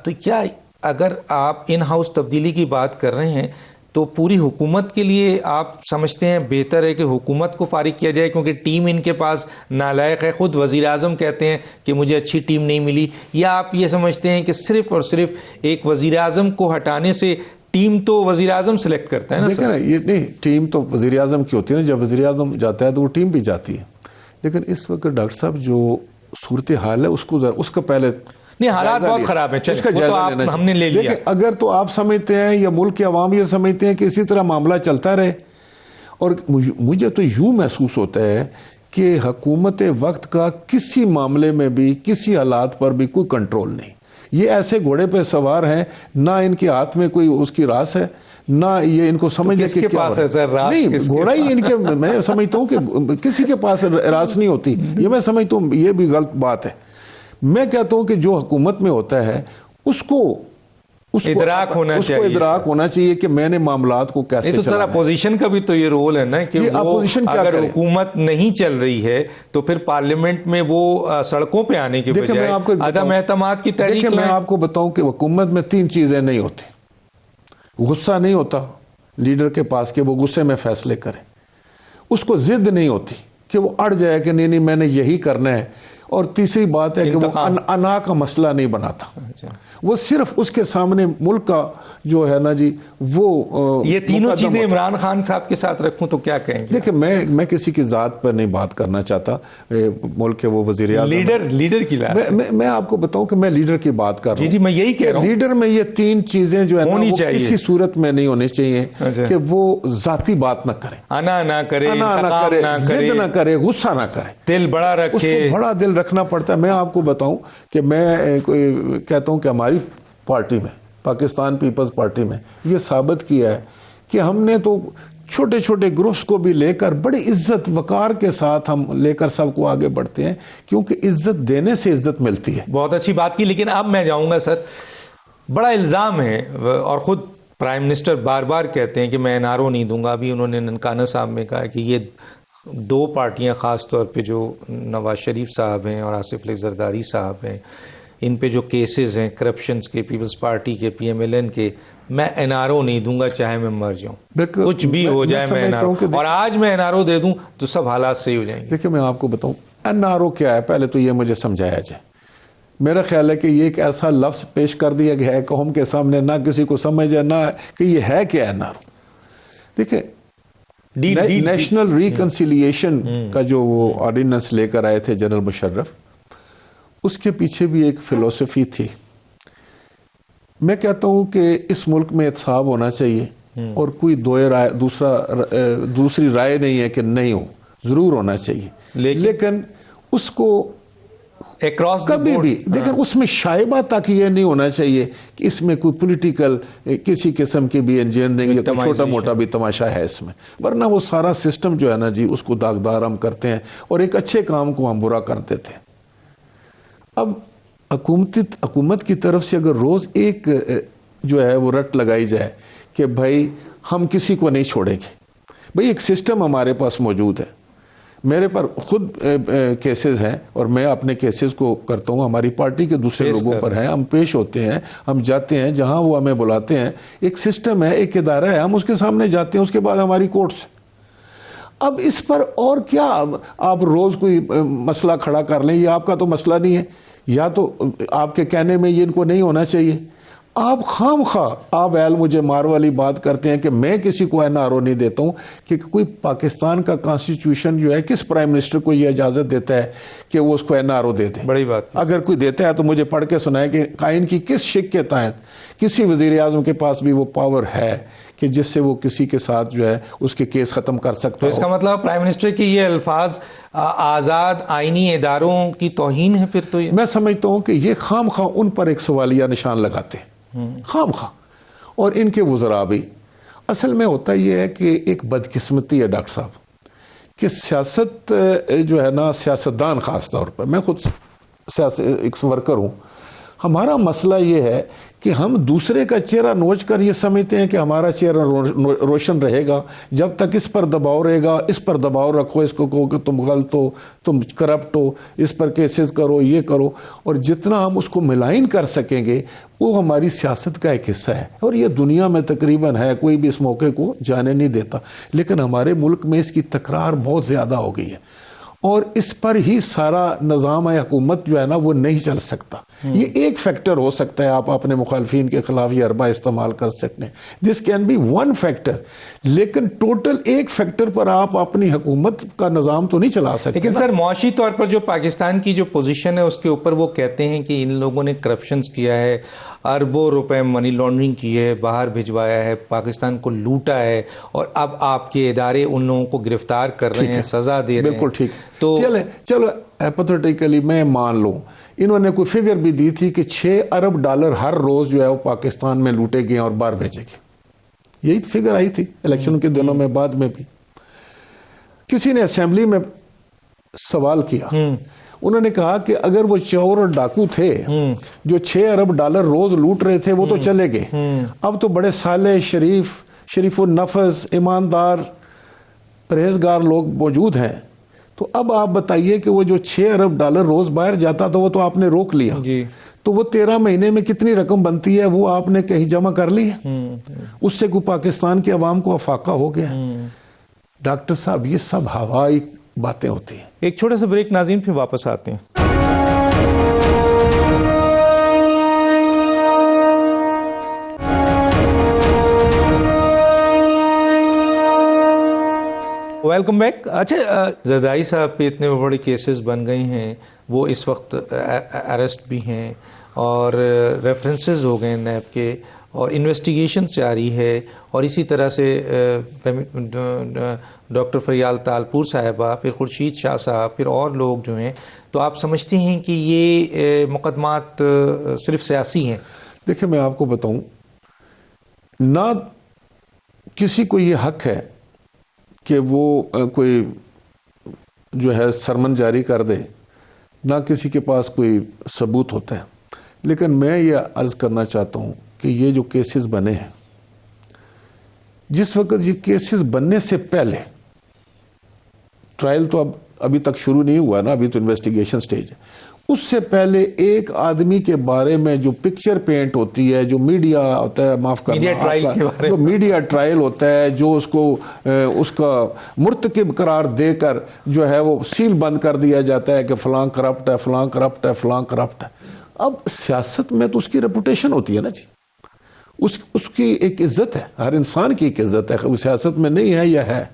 Speaker 1: تو کیا اگر آپ ان ہاؤس تبدیلی کی بات کر رہے ہیں تو پوری حکومت کے لیے آپ سمجھتے ہیں بہتر ہے کہ حکومت کو فارغ کیا جائے کیونکہ ٹیم ان کے پاس نالائق ہے؟ خود وزیر اعظم کہتے ہیں کہ مجھے اچھی ٹیم نہیں ملی. یا آپ یہ سمجھتے ہیں کہ صرف اور صرف ایک وزیر اعظم کو ہٹانے سے ٹیم تو وزیر اعظم سلیکٹ کرتا ہے نا؟
Speaker 2: دیکھیں نا, یہ نہیں, ٹیم تو وزیر اعظم کی ہوتی ہے نا, جب وزیر اعظم جاتا ہے تو وہ ٹیم بھی جاتی ہے. لیکن اس وقت ڈاکٹر صاحب جو صورتحال ہے اس کا پہلے
Speaker 1: نہیں, حالات بہت خراب ہیں, ہم نے لے لیا.
Speaker 2: اگر تو آپ سمجھتے ہیں یا ملک کے عوام یہ سمجھتے ہیں کہ اسی طرح معاملہ چلتا رہے, اور مجھے تو یوں محسوس ہوتا ہے کہ حکومت وقت کا کسی معاملے میں بھی کسی حالات پر بھی کوئی کنٹرول نہیں. یہ ایسے گھوڑے پہ سوار ہیں, نہ ان کے ہاتھ میں کوئی اس کی راس ہے, نہ یہ ان کو سمجھ لے کہ کیا نہیں, گھوڑا ہی ان کے, میں سمجھتا ہوں کہ کسی کے پاس راس نہیں ہوتی. یہ میں سمجھتا ہوں یہ بھی غلط بات ہے. میں کہتا ہوں کہ جو حکومت میں ہوتا ہے اس کو
Speaker 1: ادراک ہونا
Speaker 2: اس کو
Speaker 1: چاہیے،
Speaker 2: ادراک ہونا چاہیے کہ میں نے معاملات کو کیسے
Speaker 1: تو سر
Speaker 2: چلانا ہے۔
Speaker 1: اپوزیشن کا بھی تو یہ رول ہے نا کہ
Speaker 2: جی،
Speaker 1: وہ
Speaker 2: اپوزیشن کیا
Speaker 1: اگر
Speaker 2: کرے؟
Speaker 1: حکومت نہیں چل رہی ہے تو پھر پارلیمنٹ میں وہ سڑکوں پہ آنے کے
Speaker 2: دیکھیں، میں
Speaker 1: بجائے
Speaker 2: آپ کو ایک
Speaker 1: عدم
Speaker 2: بتاؤں،
Speaker 1: اعتماد کی تحریک
Speaker 2: دیکھیں میں
Speaker 1: لائیں۔
Speaker 2: آپ کو بتاؤں کہ حکومت میں 3 چیزیں نہیں ہوتی۔ غصہ نہیں ہوتا لیڈر کے پاس کہ وہ غصے میں فیصلے کرے، اس کو ضد نہیں ہوتی کہ وہ اڑ جائے کہ نہیں میں نے یہی کرنا ہے، اور تیسری بات ہے کہ وہ انا کا مسئلہ نہیں بناتا، وہ صرف اس کے سامنے ملک کا جو ہے نا جی وہ
Speaker 1: یہ تینوں چیزیں عمران خان صاحب کے ساتھ رکھوں تو کیا کہیں گے؟
Speaker 2: دیکھیں میں کسی کی ذات پر نہیں بات کرنا چاہتا، ملک کے وہ وزیر اعظم
Speaker 1: لیڈر کی لحاظ سے
Speaker 2: میں آپ کو بتاؤں کہ میں لیڈر کی بات کر رہا ہوں۔
Speaker 1: جی میں یہی کہہ رہا ہوں،
Speaker 2: لیڈر میں یہ 3 چیزیں جو ہے نا وہ
Speaker 1: چاہیے،
Speaker 2: کسی صورت میں نہیں ہونی چاہیے کہ وہ ذاتی بات نہ کرے،
Speaker 1: انا نہ کرے،
Speaker 2: انتقام نہ کرے، ضد نہ کرے، غصہ نہ کرے،
Speaker 1: دل بڑا
Speaker 2: اس
Speaker 1: رکھے۔
Speaker 2: کو بڑا دل رکھنا پڑتا ہے۔ میں آپ کو بتاؤں کہ میں کہتا ہوں کہ ہماری پارٹی میں، پاکستان پیپلز پارٹی میں یہ ثابت کیا ہے کہ ہم نے تو چھوٹے چھوٹے گروپس کو بھی لے کر بڑی عزت وقار کے ساتھ ہم لے کر سب کو آگے بڑھتے ہیں، کیونکہ عزت دینے سے عزت ملتی ہے۔
Speaker 1: بہت اچھی بات کی، لیکن اب میں جاؤں گا سر، بڑا الزام ہے اور خود پرائم منسٹر بار بار کہتے ہیں کہ میں NRO نہیں دوں گا۔ ابھی انہوں نے ننکانہ صاحب میں کہا کہ یہ 2 پارٹیاں خاص طور پہ جو نواز شریف صاحب ہیں اور آصف علی زرداری صاحب ہیں، ان پہ جو کیسز ہیں کرپشنز کے، پیپلز پارٹی کے، PMLN کے، میں NRO نہیں دوں گا چاہے میں مر جاؤں، کچھ بھی ہو جائے میں NRO، اور آج میں NRO دے دوں تو سب حالات صحیح ہو جائیں گے۔
Speaker 2: دیکھیں میں آپ کو بتاؤں NRO کیا ہے، پہلے تو یہ مجھے سمجھایا جائے۔ میرا خیال ہے کہ یہ ایک ایسا لفظ پیش کر دیا گیا ہے قوم کے سامنے، نہ کسی کو سمجھ ہے، نہ کہ یہ ہے کیا NRO۔ دیکھیں نیشنل ریکنسیلیشن کا جو وہ آرڈیننس لے کر آئے تھے جنرل مشرف، اس کے پیچھے بھی ایک فلسفی تھی۔ میں کہتا ہوں کہ اس ملک میں احتساب ہونا چاہیے، اور کوئی دوسری رائے نہیں ہے کہ نہیں ہو، ضرور ہونا چاہیے، لیکن اس کو کبھی بھی دیکھیں اس میں شائبہ تک یہ نہیں ہونا چاہیے کہ اس میں کوئی پولیٹیکل کسی قسم کی بھی انجینئرنگ یا کوئی چھوٹا موٹا بھی تماشا ہے اس میں، ورنہ وہ سارا سسٹم جو ہے نا جی اس کو داغدار ہم کرتے ہیں اور ایک اچھے کام کو ہم برا کر دیتے ہیں۔ اب حکومت کی طرف سے اگر روز ایک جو ہے وہ رٹ لگائی جائے کہ بھائی ہم کسی کو نہیں چھوڑیں گے، بھائی ایک سسٹم ہمارے پاس موجود ہے، میرے پر خود کیسز ہیں اور میں اپنے کیسز کو کرتا ہوں، ہماری پارٹی کے دوسرے لوگوں پر ہیں، ہم پیش ہوتے ہیں، ہم جاتے ہیں جہاں وہ ہمیں بلاتے ہیں، ایک سسٹم ہے، ایک ادارہ ہے، ہم اس کے سامنے جاتے ہیں، اس کے بعد ہماری کورٹس۔ اب اس پر اور کیا آپ روز کوئی مسئلہ کھڑا کر لیں، یہ آپ کا تو مسئلہ نہیں ہے، یا تو آپ کے کہنے میں یہ ان کو نہیں ہونا چاہیے، آپ خام خواہ آپ مجھے مار والی بات کرتے ہیں کہ میں کسی کو NRO نہیں دیتا ہوں، کہ کوئی پاکستان کا کانسٹیٹیوشن جو ہے کس پرائم منسٹر کو یہ اجازت دیتا ہے کہ وہ اس کو NRO دے دے؟
Speaker 1: بڑی بات،
Speaker 2: اگر کوئی دیتا ہے تو مجھے پڑھ کے سنائے کہ قائن کی کس شک کے تحت کسی وزیر اعظم کے پاس بھی وہ پاور ہے کہ جس سے وہ کسی کے ساتھ جو ہے اس کے کیس ختم کر سکتا
Speaker 1: تو اس کا مطلب پرائم منسٹر کی یہ الفاظ آزاد آئینی اداروں کی توہین ہے؟ پھر تو یہ
Speaker 2: میں سمجھتا ہوں کہ یہ خام خواہ ان پر ایک سوالیہ نشان لگاتے ہیں، خام خواہ، اور ان کے وزراء بھی۔ اصل میں ہوتا یہ ہے کہ ایک بدقسمتی ہے ڈاکٹر صاحب کہ سیاست جو ہے نا، سیاستدان خاص طور پر، میں خود ایک ورکر ہوں، ہمارا مسئلہ یہ ہے کہ ہم دوسرے کا چہرہ نوچ کر یہ سمجھتے ہیں کہ ہمارا چہرہ روشن رہے گا جب تک اس پر دباؤ رہے گا، اس پر دباؤ رکھو، اس کو کہو کہ تم غلط ہو، تم کرپٹ ہو، اس پر کیسز کرو، یہ کرو، اور جتنا ہم اس کو ملائن کر سکیں گے وہ ہماری سیاست کا ایک حصہ ہے، اور یہ دنیا میں تقریباً ہے، کوئی بھی اس موقع کو جانے نہیں دیتا، لیکن ہمارے ملک میں اس کی تکرار بہت زیادہ ہو گئی ہے، اور اس پر ہی سارا نظام حکومت جو ہے نا وہ نہیں چل سکتا۔ یہ ایک فیکٹر ہو سکتا ہے، آپ اپنے مخالفین کے خلاف یہ حربہ استعمال کر سکتے ہیں، this can be one factor, لیکن ٹوٹل ایک فیکٹر پر آپ اپنی حکومت کا نظام تو نہیں چلا سکتے۔
Speaker 1: لیکن سر معاشی طور پر جو پاکستان کی جو پوزیشن ہے اس کے اوپر وہ کہتے ہیں کہ ان لوگوں نے کرپشنز کیا ہے، اربوں روپے منی لانڈرنگ کی ہے، باہر بھجوایا ہے، پاکستان کو لوٹا ہے، اور اب آپ کے ادارے ان لوگوں کو گرفتار کر رہے ہیں، سزا دے رہے ہیں۔
Speaker 2: بالکل ٹھیک،
Speaker 1: تو
Speaker 2: چلو ہائپوتھیٹیکلی میں مان لوں، انہوں نے کوئی فگر بھی دی تھی کہ $6 ارب ہر روز جو ہے وہ پاکستان میں لوٹے گئے اور باہر بھیجے گئے، یہی فگر آئی تھی الیکشن کے دنوں میں، بعد میں بھی کسی نے اسمبلی میں سوال کیا، انہوں نے کہا کہ اگر وہ چور اور ڈاکو تھے جو $6 ارب روز لوٹ رہے تھے وہ تو چلے گئے، اب تو بڑے صالح، شریف النفس، ایماندار، پرہیزگار لوگ موجود ہیں، تو اب آپ بتائیے کہ وہ جو $6 ارب روز باہر جاتا تھا وہ تو آپ نے روک لیا، تو وہ 13 مہینے میں کتنی رقم بنتی ہے وہ آپ نے کہیں جمع کر لی ہے؟ اس سے کوئی پاکستان کے عوام کو افاقہ ہو گیا؟ ڈاکٹر صاحب یہ سب ہوائی باتیں ہوتی ہیں۔
Speaker 1: ایک چھوٹا سا بریک ناظرین، پھر واپس آتے ہیں۔ Welcome back. اچھا، زرداری صاحب پہ اتنے بڑے کیسز بن گئے ہیں، وہ اس وقت اریسٹ بھی ہیں اور ریفرنسز ہو گئے نیب کے، اور انویسٹیگیشن جاری ہے، اور اسی طرح سے ڈاکٹر فریال تالپور صاحبہ، پھر خورشید شاہ صاحب، پھر اور لوگ جو ہیں، تو آپ سمجھتے ہیں کہ یہ مقدمات صرف سیاسی ہیں؟
Speaker 2: دیکھیں میں آپ کو بتاؤں، نہ کسی کو یہ حق ہے کہ وہ کوئی جو ہے سرمن جاری کر دے، نہ کسی کے پاس کوئی ثبوت ہوتا ہے، لیکن میں یہ عرض کرنا چاہتا ہوں کہ یہ جو کیسز بنے ہیں، جس وقت یہ کیسز بننے سے پہلے، ٹرائل تو ابھی تک شروع نہیں ہوا نا، ابھی تو انویسٹیگیشن سٹیج ہے، اس سے پہلے ایک آدمی کے بارے میں جو پکچر پینٹ ہوتی ہے، جو میڈیا ہوتا ہے، معاف کرنا، جو میڈیا ٹرائل ہوتا ہے، جو اس کا مرتکب قرار دے کر جو ہے وہ سیل بند کر دیا جاتا ہے کہ فلاں کرپٹ ہے، فلاں کرپٹ ہے، فلاں کرپٹ ہے۔ اب سیاست میں تو اس کی ریپوٹیشن ہوتی ہے نا جی، اس کی ایک عزت ہے، ہر انسان کی ایک عزت ہے، وہ سیاست میں نہیں ہے یا ہے۔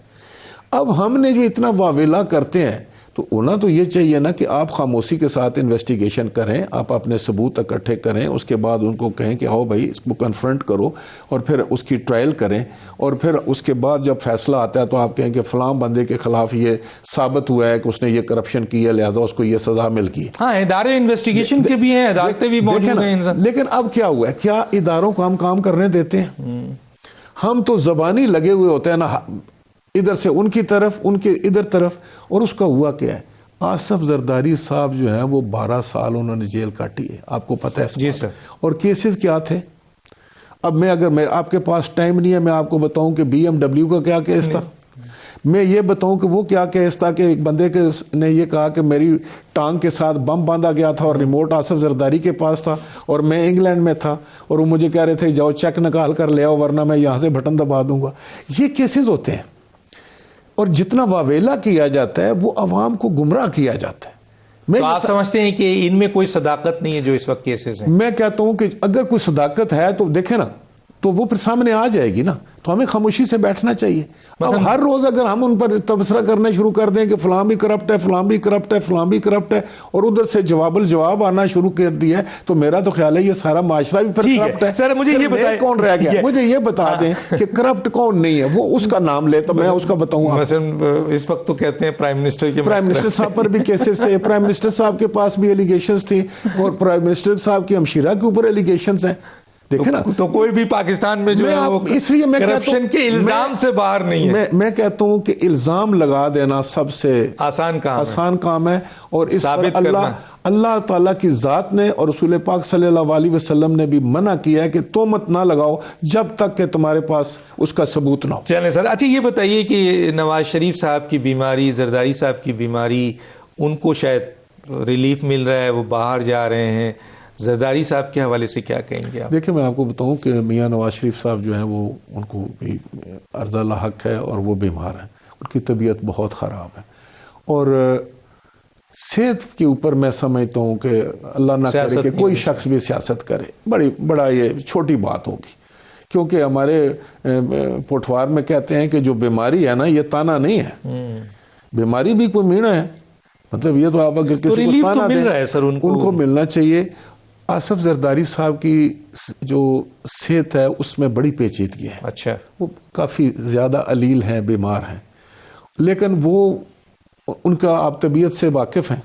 Speaker 2: اب ہم نے جو اتنا واویلا کرتے ہیں، تو ہونا تو یہ چاہیے نا کہ آپ خاموشی کے ساتھ انویسٹیگیشن کریں، آپ اپنے ثبوت اکٹھے کریں، اس کے بعد ان کو کہیں کہ آؤ بھائی اس کو کنفرنٹ کرو، اور پھر اس کی ٹرائل کریں، اور پھر اس کے بعد جب فیصلہ آتا ہے تو آپ کہیں کہ فلاں بندے کے خلاف یہ ثابت ہوا ہے کہ اس نے یہ کرپشن کی ہے، لہذا اس کو یہ سزا مل گئی۔
Speaker 1: ہاں، ادارے انویسٹیگیشن کے بھی ہیں، عدالتیں بھی موجود ہیں۔
Speaker 2: لیکن اب کیا ہوا ہے، کیا اداروں کو ہم کام کرنے دیتے ہیں؟ ہم تو زبانی لگے ہوئے ہوتے ہیں نا، ادھر سے ان کی طرف، ان کے ادھر طرف، اور اس کا ہوا کیا ہے؟ آصف زرداری صاحب جو ہیں وہ 12 سال انہوں نے جیل کاٹی ہے، آپ کو پتہ ہے؟
Speaker 1: جی سر۔
Speaker 2: اور کیسز کیا تھے؟ اب اگر آپ کے پاس ٹائم نہیں ہے، میں آپ کو بتاؤں کہ BMW کا کیا کیس تھا، میں یہ بتاؤں کہ وہ کیا کیس تھا کہ ایک بندے نے یہ کہا کہ میری ٹانگ کے ساتھ بم باندھا گیا تھا اور ریموٹ آصف زرداری کے پاس تھا، اور میں انگلینڈ میں تھا، اور وہ مجھے کہہ رہے تھے جاؤ چیک نکال کر لے آؤ ورنہ میں یہاں سے بٹن دبا دوں گا۔ یہ کیسز ہوتے ہیں، اور جتنا واویلا کیا جاتا ہے وہ عوام کو گمراہ کیا جاتا ہے۔
Speaker 1: تو آپ سمجھتے ہیں کہ ان میں کوئی صداقت نہیں ہے جو اس وقت کیسز ہیں؟
Speaker 2: میں کہتا ہوں کہ اگر کوئی صداقت ہے تو دیکھیں نا، تو وہ پھر سامنے آ جائے گی نا، تو ہمیں خاموشی سے بیٹھنا چاہیے۔ اب ہر روز اگر ہم ان پر تبصرہ کرنا شروع کر دیں کہ فلاں بھی کرپٹ ہے، فلاں بھی کرپٹ ہے، فلاں بھی کرپٹ ہے، اور ادھر سے جواب آنا شروع کر دیا ہے، تو میرا تو خیال ہے یہ سارا معاشرہ بھی پھر کرپٹ ہے۔
Speaker 1: سر مجھے یہ بتائیں،
Speaker 2: کون رہ گیا؟ مجھے یہ بتا دیں کہ کرپٹ کون نہیں ہے، وہ اس کا نام لے تو میں اس کا بتاؤں۔
Speaker 1: مثلا اس وقت تو کہتے ہیں پرائم منسٹر
Speaker 2: صاحب پر بھی کیسز تھے، پرائم منسٹر صاحب کے پاس بھی ایلیگیشنز تھی، اور پرائم منسٹر صاحب کی ہمشیرہ کے اوپر ایلیگیشنز ہیں، دیکھیں نا۔
Speaker 1: تو کوئی بھی پاکستان میں جو ہے وہ کرپشن کے الزام سے باہر نہیں ہے۔
Speaker 2: میں کہتا ہوں کہ الزام لگا دینا سب سے
Speaker 1: آسان
Speaker 2: کام ہے، اور اس پر اللہ تعالیٰ کی ذات نے اور رسول پاک صلی اللہ علیہ وسلم نے بھی منع کیا ہے کہ تہمت نہ لگاؤ جب تک کہ تمہارے پاس اس کا ثبوت نہ ہو۔
Speaker 1: چلیں سر، اچھا یہ بتائیے کہ نواز شریف صاحب کی بیماری، زرداری صاحب کی بیماری، ان کو شاید ریلیف مل رہا ہے، وہ باہر جا رہے ہیں، زرداری صاحب کے حوالے سے کیا کہیں گے آپ؟
Speaker 2: دیکھیں میں آپ کو بتاؤں کہ میاں نواز شریف صاحب جو ہیں وہ ان کو بھی عرض لاحق ہے، اور وہ بیمار ہیں، ان کی طبیعت بہت خراب ہے، اور صحت کے اوپر میں سمجھتا ہوں کہ اللہ نہ کرے کہ کوئی شخص بھی سیاست کرے، بڑا یہ چھوٹی بات ہوگی، کیونکہ ہمارے پوٹھوار میں کہتے ہیں کہ جو بیماری ہے نا یہ تانا نہیں ہے، بیماری بھی کوئی مینا ہے، مطلب یہ تو آپ اگر کسی کو تانا دیں ان کو ملنا چاہیے۔ آصف زرداری صاحب کی جو صحت ہے اس میں بڑی پیچیدگی ہے،
Speaker 1: اچھا،
Speaker 2: وہ کافی زیادہ علیل ہیں، بیمار ہیں، لیکن وہ ان کا آپ طبیعت سے واقف ہیں،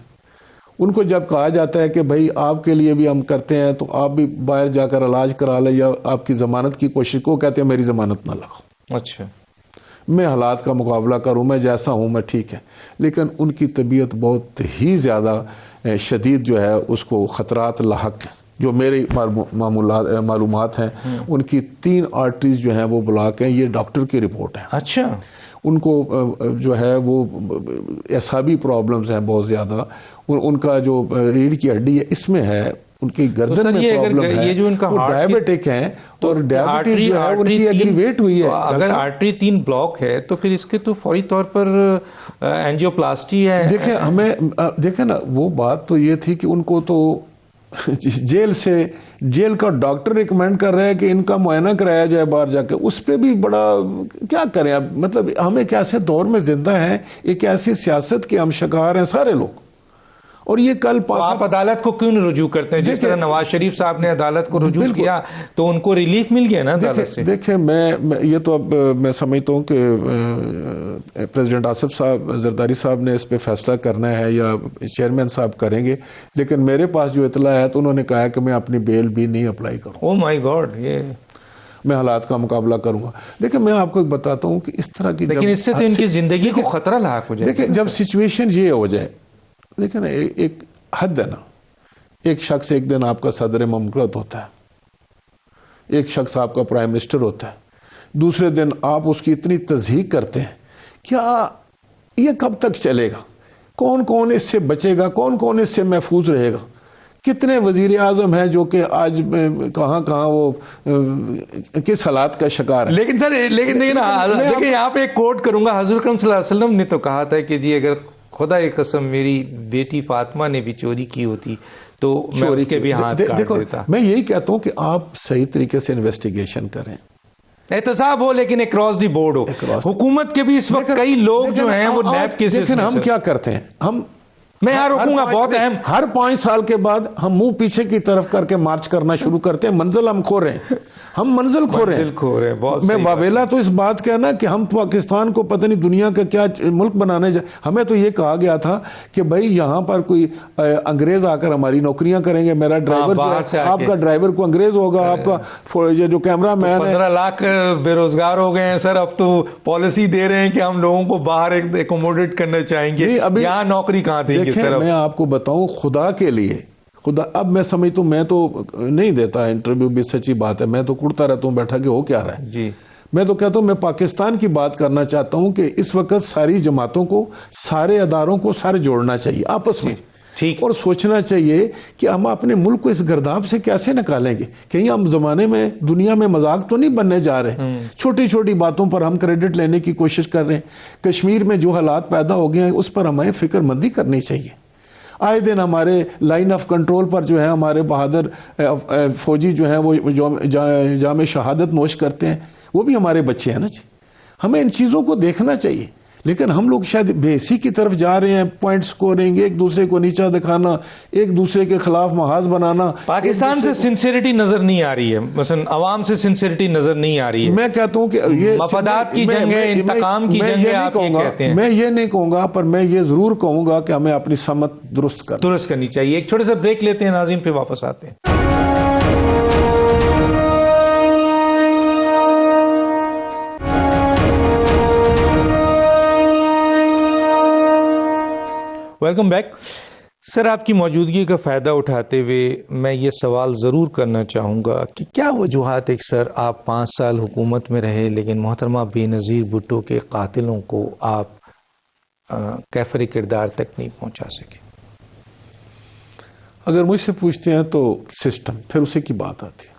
Speaker 2: ان کو جب کہا جاتا ہے کہ بھائی آپ کے لیے بھی ہم کرتے ہیں تو آپ بھی باہر جا کر علاج کرا لیں یا آپ کی ضمانت کی کوشش کو، کہتے ہیں میری ضمانت نہ لگاؤ۔
Speaker 1: اچھا،
Speaker 2: میں حالات کا مقابلہ کروں، میں جیسا ہوں میں ٹھیک ہے، لیکن ان کی طبیعت بہت ہی زیادہ شدید جو ہے اس کو خطرات لاحق ہیں۔ جو میری معلومات ہیں ان کی 3 آرٹریز جو ہیں وہ بلاک ہیں، یہ ڈاکٹر کی رپورٹ ہے۔
Speaker 1: اچھا،
Speaker 2: ان کو جو ہے وہ اعصابی پرابلمز ہیں بہت زیادہ، ان کا جو ریڑھ کی ہڈی ہے اس میں ہے، ان کی گردن میں پرابلم ہے،
Speaker 1: یہ جو ان کا
Speaker 2: وہ ڈائبیٹک ہیں، اور ڈائبٹیز جو ہے ان کی ایگریویٹ ہوئی ہے۔
Speaker 1: اگر آرٹری 3 بلاک ہے تو پھر اس کے تو فوری طور پر اینجیوپلاسٹی ہے۔
Speaker 2: دیکھیں ہمیں دیکھیں نا، وہ بات تو یہ تھی کہ ان کو تو جیل کا ڈاکٹر ریکمینڈ کر رہا ہے کہ ان کا معائنہ کرایا جائے باہر جا کے، اس پہ بھی بڑا کیا کریں اب، مطلب ہم ایک ایسے دور میں زندہ ہیں، ایک ایسی سیاست کے ہم شکار ہیں سارے لوگ، اور یہ کل
Speaker 1: آپ عدالت کو کیوں نہیں رجوع کرتے ہیں؟ جس طرح نواز شریف صاحب نے عدالت کو رجوع کیا تو ان کو ریلیف مل گیا نا عدالت سے۔
Speaker 2: دیکھیں میں یہ تو اب میں سمجھتا ہوں کہ پریزیڈنٹ آصف صاحب زرداری صاحب نے اس پہ فیصلہ کرنا ہے یا چیئرمین صاحب کریں گے، لیکن میرے پاس جو اطلاع ہے تو انہوں نے کہا کہ میں اپنی بیل بھی نہیں اپلائی کروں۔
Speaker 1: او مائی گاڈ، یہ
Speaker 2: میں حالات کا مقابلہ کروں گا۔ دیکھیں میں آپ کو بتاتا ہوں کہ اس طرح کی،
Speaker 1: لیکن اس سے تو ان کی زندگی کو خطرہ لاحق ہو جائے۔
Speaker 2: دیکھیں جب سچویشن یہ ہو جائے، دیکھیں نا ایک حد ہے نا، ایک شخص ایک دن آپ کا صدر مملکت ہوتا ہے، ایک شخص آپ کا پرائم منسٹر ہوتا ہے، دوسرے دن آپ اس کی اتنی تضحیق کرتے ہیں، کیا یہ کب تک چلے گا؟ کون کون اس سے بچے گا؟ کون کون اس سے محفوظ رہے گا؟ کتنے وزیر اعظم ہیں جو کہ آج کہاں کہاں وہ کس حالات کا شکار ہے؟
Speaker 1: لیکن سر لیکن یہاں پہ ایک کوٹ کروں گا، حضور اکرم صلی اللہ علیہ وسلم نے تو کہا تھا کہ جی اگر خدا کی قسم میری بیٹی فاطمہ نے بھی چوری کی ہوتی تو میں اس کے بھی ہاتھ کاٹ دیتا۔
Speaker 2: میں یہی کہتا ہوں کہ آپ صحیح طریقے سے انویسٹیگیشن کریں،
Speaker 1: احتساب ہو لیکن اکراس دی بورڈ ہو۔ حکومت کے بھی اس وقت کئی لوگ جو ہیں وہ نیب کیسز میں،
Speaker 2: ہم کیا کرتے ہیں،
Speaker 1: میں یہاں رکوں گا، بہت اہم،
Speaker 2: ہر 5 سال کے بعد ہم منہ پیچھے کی طرف کر کے مارچ کرنا شروع کرتے ہیں، منزل ہم کھو رہے ہیں، ہم منزل کھو رہے ہیں۔ میں واویلا تو اس بات کہنا کہ ہم پاکستان کو پتہ نہیں دنیا کا کیا ملک بنانے ہمیں تو یہ کہا گیا تھا کہ بھائی یہاں پر کوئی انگریز آ کر ہماری نوکریاں کریں گے، میرا ڈرائیور آپ کا ڈرائیور کو انگریز ہوگا، آپ کا جو کیمرہ مین ہے،
Speaker 1: 15 لاکھ بے روزگار ہو گئے ہیں سر، اب تو پالیسی دے رہے ہیں کہ ہم لوگوں کو باہر ایکوموڈیٹ کرنا چاہیں گے، یہاں نوکری کہاں دیں گے سر؟
Speaker 2: میں آپ کو بتاؤں خدا کے لیے، خدا اب میں سمجھتا ہوں، میں تو نہیں دیتا انٹرویو بھی، سچی بات ہے، میں تو کڑتا رہتا ہوں بیٹھا کہ ہو کیا رہا ہے
Speaker 1: جی۔
Speaker 2: میں تو کہتا ہوں میں پاکستان کی بات کرنا چاہتا ہوں کہ اس وقت ساری جماعتوں کو، سارے اداروں کو سارے جوڑنا چاہیے آپس میں، اور سوچنا چاہیے کہ ہم اپنے ملک کو اس گرداب سے کیسے نکالیں گے۔ کہیں ہم زمانے میں دنیا میں مذاق تو نہیں بننے جا رہے، چھوٹی چھوٹی باتوں پر ہم کریڈٹ لینے کی کوشش کر رہے ہیں۔ کشمیر میں جو حالات پیدا ہو گئے ہیں اس پر ہمیں فکر مندی کرنی چاہیے۔ آئے دن ہمارے لائن آف کنٹرول پر جو ہے ہمارے بہادر فوجی جو ہیں وہ جام شہادت نوش کرتے ہیں، وہ بھی ہمارے بچے ہیں نا جی۔ ہمیں ان چیزوں کو دیکھنا چاہیے، لیکن ہم لوگ شاید بے حسی کی طرف جا رہے ہیں، پوائنٹ سکورنگ، ایک دوسرے کو نیچا دکھانا، ایک دوسرے کے خلاف محاذ بنانا۔
Speaker 1: پاکستان سے سنسیریٹی نظر نہیں آ رہی ہے، مثلا عوام سے سنسیریٹی نظر نہیں آ رہی ہے۔
Speaker 2: میں کہتا ہوں کہ یہ
Speaker 1: مفادات کی جنگ ہے، انتقام کی جنگ ہے، آپ یہ کہتے ہیں۔
Speaker 2: میں یہ نہیں کہوں گا، پر میں یہ ضرور کہوں گا کہ ہمیں اپنی سمت درست
Speaker 1: کرنی چاہیے۔ ایک چھوٹے سے بریک لیتے ہیں ناظرین، پھر واپس آتے ہیں۔ ویلکم بیک سر، آپ کی موجودگی کا فائدہ اٹھاتے ہوئے میں یہ سوال ضرور کرنا چاہوں گا کہ کیا وجوہات ایک سر آپ 5 سال حکومت میں رہے لیکن محترمہ بے نظیر بھٹو کے قاتلوں کو آپ کیفر کردار تک نہیں پہنچا سکے؟
Speaker 2: اگر مجھ سے پوچھتے ہیں تو سسٹم، پھر اسی کی بات آتی ہے،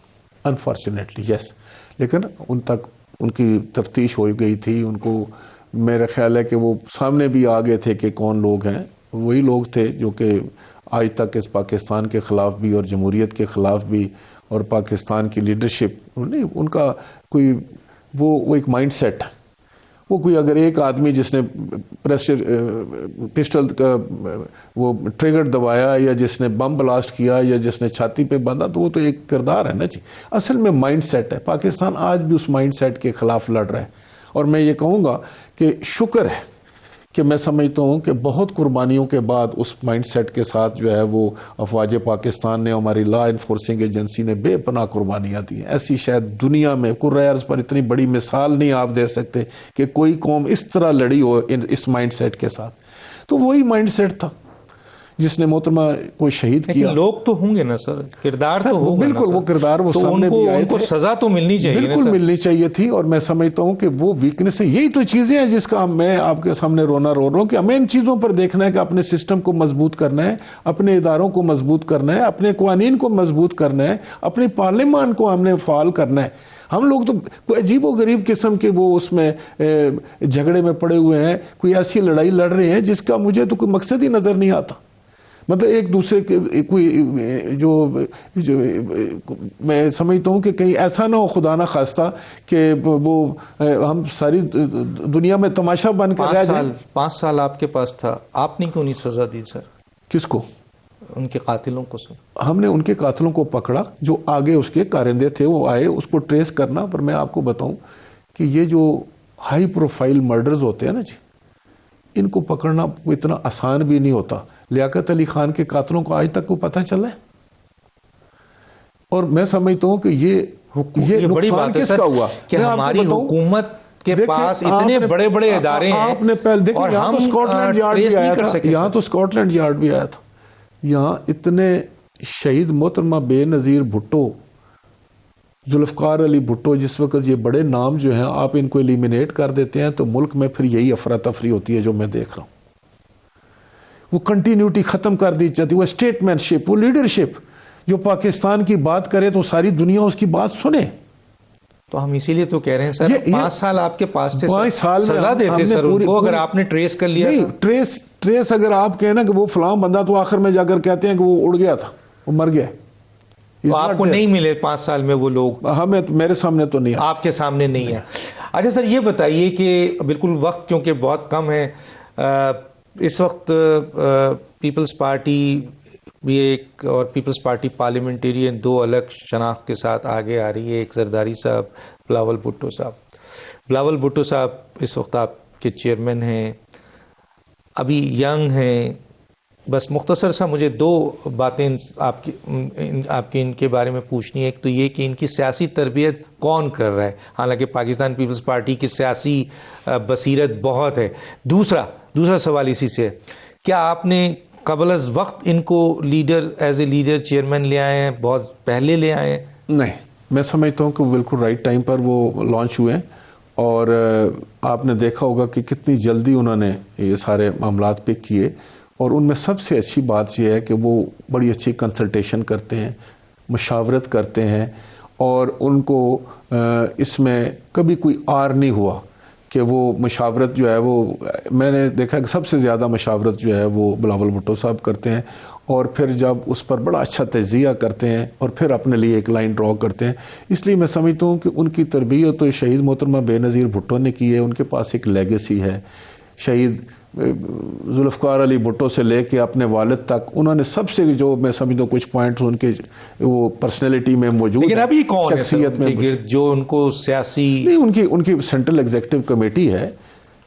Speaker 2: انفارچونیٹلی یس، لیکن ان تک ان کی تفتیش ہو گئی تھی، ان کو میرا خیال ہے کہ وہ سامنے بھی آ گئے تھے کہ کون لوگ ہیں، وہی لوگ تھے جو کہ آج تک اس پاکستان کے خلاف بھی اور جمہوریت کے خلاف بھی اور پاکستان کی لیڈرشپ نہیں، ان کا کوئی وہ ایک مائنڈ سیٹ ہے، وہ کوئی اگر ایک آدمی جس نے پسٹل کا وہ ٹریگر دبایا یا جس نے بم بلاسٹ کیا یا جس نے چھاتی پہ باندھا تو وہ تو ایک کردار ہے نا جی۔ اصل میں مائنڈ سیٹ ہے، پاکستان آج بھی اس مائنڈ سیٹ کے خلاف لڑ رہا ہے، اور میں یہ کہوں گا کہ شکر ہے کہ میں سمجھتا ہوں کہ بہت قربانیوں کے بعد اس مائنڈ سیٹ کے ساتھ جو ہے وہ افواج پاکستان نے، ہماری لا انفورسنگ ایجنسی نے بے پناہ قربانیاں دی ہیں. ایسی شاید دنیا میں کرۂ ارض پر اتنی بڑی مثال نہیں آپ دے سکتے کہ کوئی قوم اس طرح لڑی ہو اس مائنڈ سیٹ کے ساتھ. تو وہی مائنڈ سیٹ تھا جس نے محترمہ کو شہید کیا.
Speaker 1: لوگ تو ہوں گے نا سر، کردار تو ہوگا.
Speaker 2: بالکل، وہ کردار وہ سامنے بھی آئے تھے،
Speaker 1: سزا تو ملنی چاہیے،
Speaker 2: بالکل ملنی چاہیے تھی. اور میں سمجھتا ہوں کہ وہ ویکنس ہے. یہی تو چیزیں ہیں جس کا میں آپ کے سامنے رو رہا ہوں کہ ہمیں ان چیزوں پر دیکھنا ہے کہ اپنے سسٹم کو مضبوط کرنا ہے، اپنے اداروں کو مضبوط کرنا ہے، اپنے قوانین کو مضبوط کرنا ہے، اپنی پارلیمان کو ہم نے فعال کرنا ہے. ہم لوگ تو کوئی عجیب و غریب قسم کے وہ اس میں جھگڑے میں پڑے ہوئے ہیں، کوئی ایسی لڑائی لڑ رہے ہیں جس کا مجھے تو کوئی مقصد ہی نظر نہیں آتا. مطلب ایک دوسرے کے کوئی جو میں سمجھتا ہوں کہ کہیں ایسا نہ ہو خدا نہ خواستہ کہ وہ ہم ساری دنیا میں تماشا بن کر رہ جائیں.
Speaker 1: 5 سال آپ کے پاس تھا، آپ نے کیوں نہیں سزا دی سر؟
Speaker 2: کس کو؟
Speaker 1: ان کے قاتلوں کو سر.
Speaker 2: ہم نے ان کے قاتلوں کو پکڑا، جو آگے اس کے کارندے تھے وہ آئے، اس کو ٹریس کرنا. پر میں آپ کو بتاؤں کہ یہ جو ہائی پروفائل مرڈرز ہوتے ہیں نا جی، ان کو پکڑنا اتنا آسان بھی نہیں ہوتا. لیاقت علی خان کے قاتلوں کو آج تک کو پتہ چلا ہے. اور میں سمجھتا ہوں کہ یہ
Speaker 1: بڑی
Speaker 2: نقصان
Speaker 1: بات ہے
Speaker 2: کس
Speaker 1: سر
Speaker 2: کا ہوا
Speaker 1: کہ ہماری حکومت کے پاس اتنے بڑے بڑے ادارے ہیں.
Speaker 2: آپ نے پہلے دیکھیں یہاں تو اسکاٹ لینڈ یارڈ بھی آیا تھا، یہاں تو اسکاٹ لینڈ یارڈ بھی آیا تھا. یہاں اتنے شہید محترمہ بے نظیر بھٹو، ذوالفقار علی بھٹو، جس وقت یہ بڑے نام جو ہیں آپ ان کو ایلیمینیٹ کر دیتے ہیں تو ملک میں پھر یہی افراتفری ہوتی ہے جو میں دیکھ رہا ہوں. وہ کنٹینیوٹی ختم کر دی جاتی، وہ اسٹیٹمنٹ شپ، وہ لیڈرشپ. جو پاکستان کی بات کرے تو ساری دنیا اس کی بات سنے.
Speaker 1: تو ہم اسی لیے تو کہہ رہے ہیں سر 5 سال آپ کے پاس تھے،
Speaker 2: 5 سال
Speaker 1: سزا دیتے سر ان کو اگر آپ نے ٹریس کر لیا.
Speaker 2: نہیں ٹریس اگر آپ کہیں نا کہ وہ فلاں بندہ، تو آخر میں جا کر کہتے ہیں کہ وہ اڑ گیا تھا، وہ مر گیا.
Speaker 1: تو آپ کو نہیں ملے 5 سال میں وہ لوگ؟
Speaker 2: ہمیں میرے سامنے تو نہیں،
Speaker 1: آپ کے سامنے نہیں ہے. اچھا سر یہ بتائیے کہ بالکل وقت کیونکہ بہت کم ہے، اس وقت پیپلز پارٹی بھی ایک اور پیپلز پارٹی پارلیمنٹیرین 2 الگ شناخت کے ساتھ آگے آ رہی ہے. ایک زرداری صاحب، بلاول بھٹو صاحب. بلاول بھٹو صاحب اس وقت آپ کے چیئرمین ہیں، ابھی ینگ ہیں. بس مختصر سا مجھے 2 باتیں آپ کی ان کے بارے میں پوچھنی ہے. ایک تو یہ کہ ان کی سیاسی تربیت کون کر رہا ہے، حالانکہ پاکستان پیپلز پارٹی کی سیاسی بصیرت بہت ہے. دوسرا سوال اسی سے، کیا آپ نے قبل از وقت ان کو ایز اے لیڈر چیئرمین لے آئے ہیں، بہت پہلے لے آئے ہیں؟
Speaker 2: نہیں، میں سمجھتا ہوں کہ بالکل رائٹ ٹائم پر وہ لانچ ہوئے ہیں. اور آپ نے دیکھا ہوگا کہ کتنی جلدی انہوں نے یہ سارے معاملات پک کیے. اور ان میں سب سے اچھی بات یہ ہے کہ وہ بڑی اچھی کنسلٹیشن کرتے ہیں، مشاورت کرتے ہیں. اور ان کو اس میں کبھی کوئی آر نہیں ہوا کہ وہ مشاورت جو ہے وہ، میں نے دیکھا کہ سب سے زیادہ مشاورت جو ہے وہ بلاول بھٹو صاحب کرتے ہیں. اور پھر جب اس پر بڑا اچھا تجزیہ کرتے ہیں اور پھر اپنے لیے ایک لائن ڈرا کرتے ہیں. اس لیے میں سمجھتا ہوں کہ ان کی تربیت تو شہید محترمہ بے نظیر بھٹو نے کی ہے. ان کے پاس ایک لیگیسی ہے. شہید ذوالفقار علی بھٹو سے لے کے اپنے والد تک انہوں نے سب سے، جو میں سمجھتا ہوں کچھ پوائنٹس ان کے وہ پرسنالٹی میں موجود ہیں.
Speaker 1: لیکن ابھی کون ہے
Speaker 2: شخصیت میں
Speaker 1: جو ان کو سیاسی؟
Speaker 2: نہیں، ان کی سینٹرل ایگزیکٹو کمیٹی ہے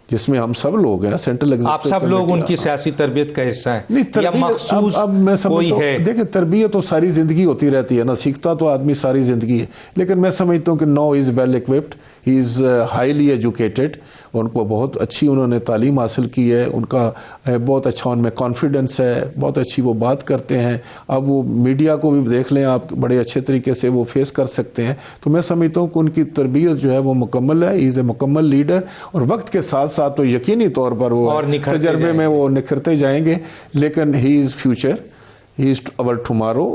Speaker 2: جس میں ہم سب لوگ ہیں. سینٹرل ایگزیکٹو،
Speaker 1: آپ سب لوگ ان کی سیاسی تربیت کا حصہ ہیں یا مخصوص
Speaker 2: اب میں
Speaker 1: کوئی ہے؟
Speaker 2: دیکھیں تربیت تو ساری زندگی ہوتی رہتی ہے نا، سیکھتا تو آدمی ساری زندگی ہے. لیکن میں سمجھتا ہوں کہ no is well occupied, he is highly educated. ان کو بہت اچھی انہوں نے تعلیم حاصل کی ہے. ان کا بہت اچھا ان میں کانفیڈنس ہے، بہت اچھی وہ بات کرتے ہیں. اب وہ میڈیا کو بھی دیکھ لیں آپ، بڑے اچھے طریقے سے وہ فیس کر سکتے ہیں. تو میں سمجھتا ہوں کہ ان کی تربیت جو ہے وہ مکمل ہے. ہی از اے مکمل لیڈر. اور وقت کے ساتھ ساتھ تو یقینی طور پر وہ تجربے میں وہ نکھرتے جائیں گے. لیکن he is future, he is over tomorrow.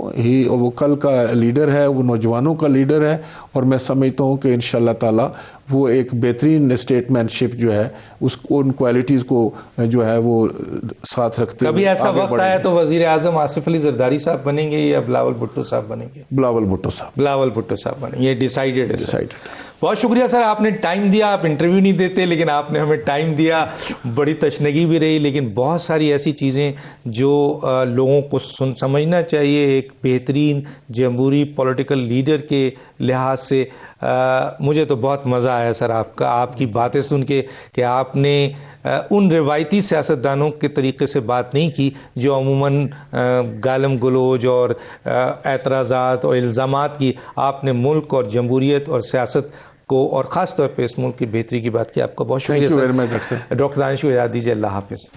Speaker 2: وہ کل کا لیڈر ہے، وہ نوجوانوں کا لیڈر ہے. اور میں سمجھتا ہوں کہ انشاءاللہ تعالی وہ ایک بہترین اسٹیٹمنٹ شپ جو ہے ان کوالٹیز کو جو ہے وہ ساتھ رکھتے ہیں.
Speaker 1: کبھی ایسا وقت آیا تو وزیر اعظم آصف علی زرداری صاحب بنیں گے یا بلاول بھٹو صاحب بنیں گے؟
Speaker 2: بلاول بھٹو صاحب.
Speaker 1: بلاول بھٹو صاحب بنیں گے، یہ ڈیسائیڈڈ ہے. بہت شکریہ سر، آپ نے ٹائم دیا. آپ انٹرویو نہیں دیتے لیکن آپ نے ہمیں ٹائم دیا. بڑی تشنگی بھی رہی لیکن بہت ساری ایسی چیزیں جو لوگوں کو سمجھنا چاہیے ایک بہترین جمہوری پولیٹیکل لیڈر کے لحاظ سے مجھے تو بہت مزہ آیا سر آپ کی باتیں سن کے کہ آپ نے ان روایتی سیاستدانوں کے طریقے سے بات نہیں کی جو عموماً گالم گلوچ اور اعتراضات اور الزامات کی. آپ نے ملک اور جمہوریت اور سیاست کو اور خاص طور پہ اس ملک کی بہتری کی بات کی. آپ کا بہت شکریہ
Speaker 2: Thank you very much, doctor صاحب.
Speaker 1: ڈاکٹر دانش کو اجازت دیجیے. اللہ حافظ.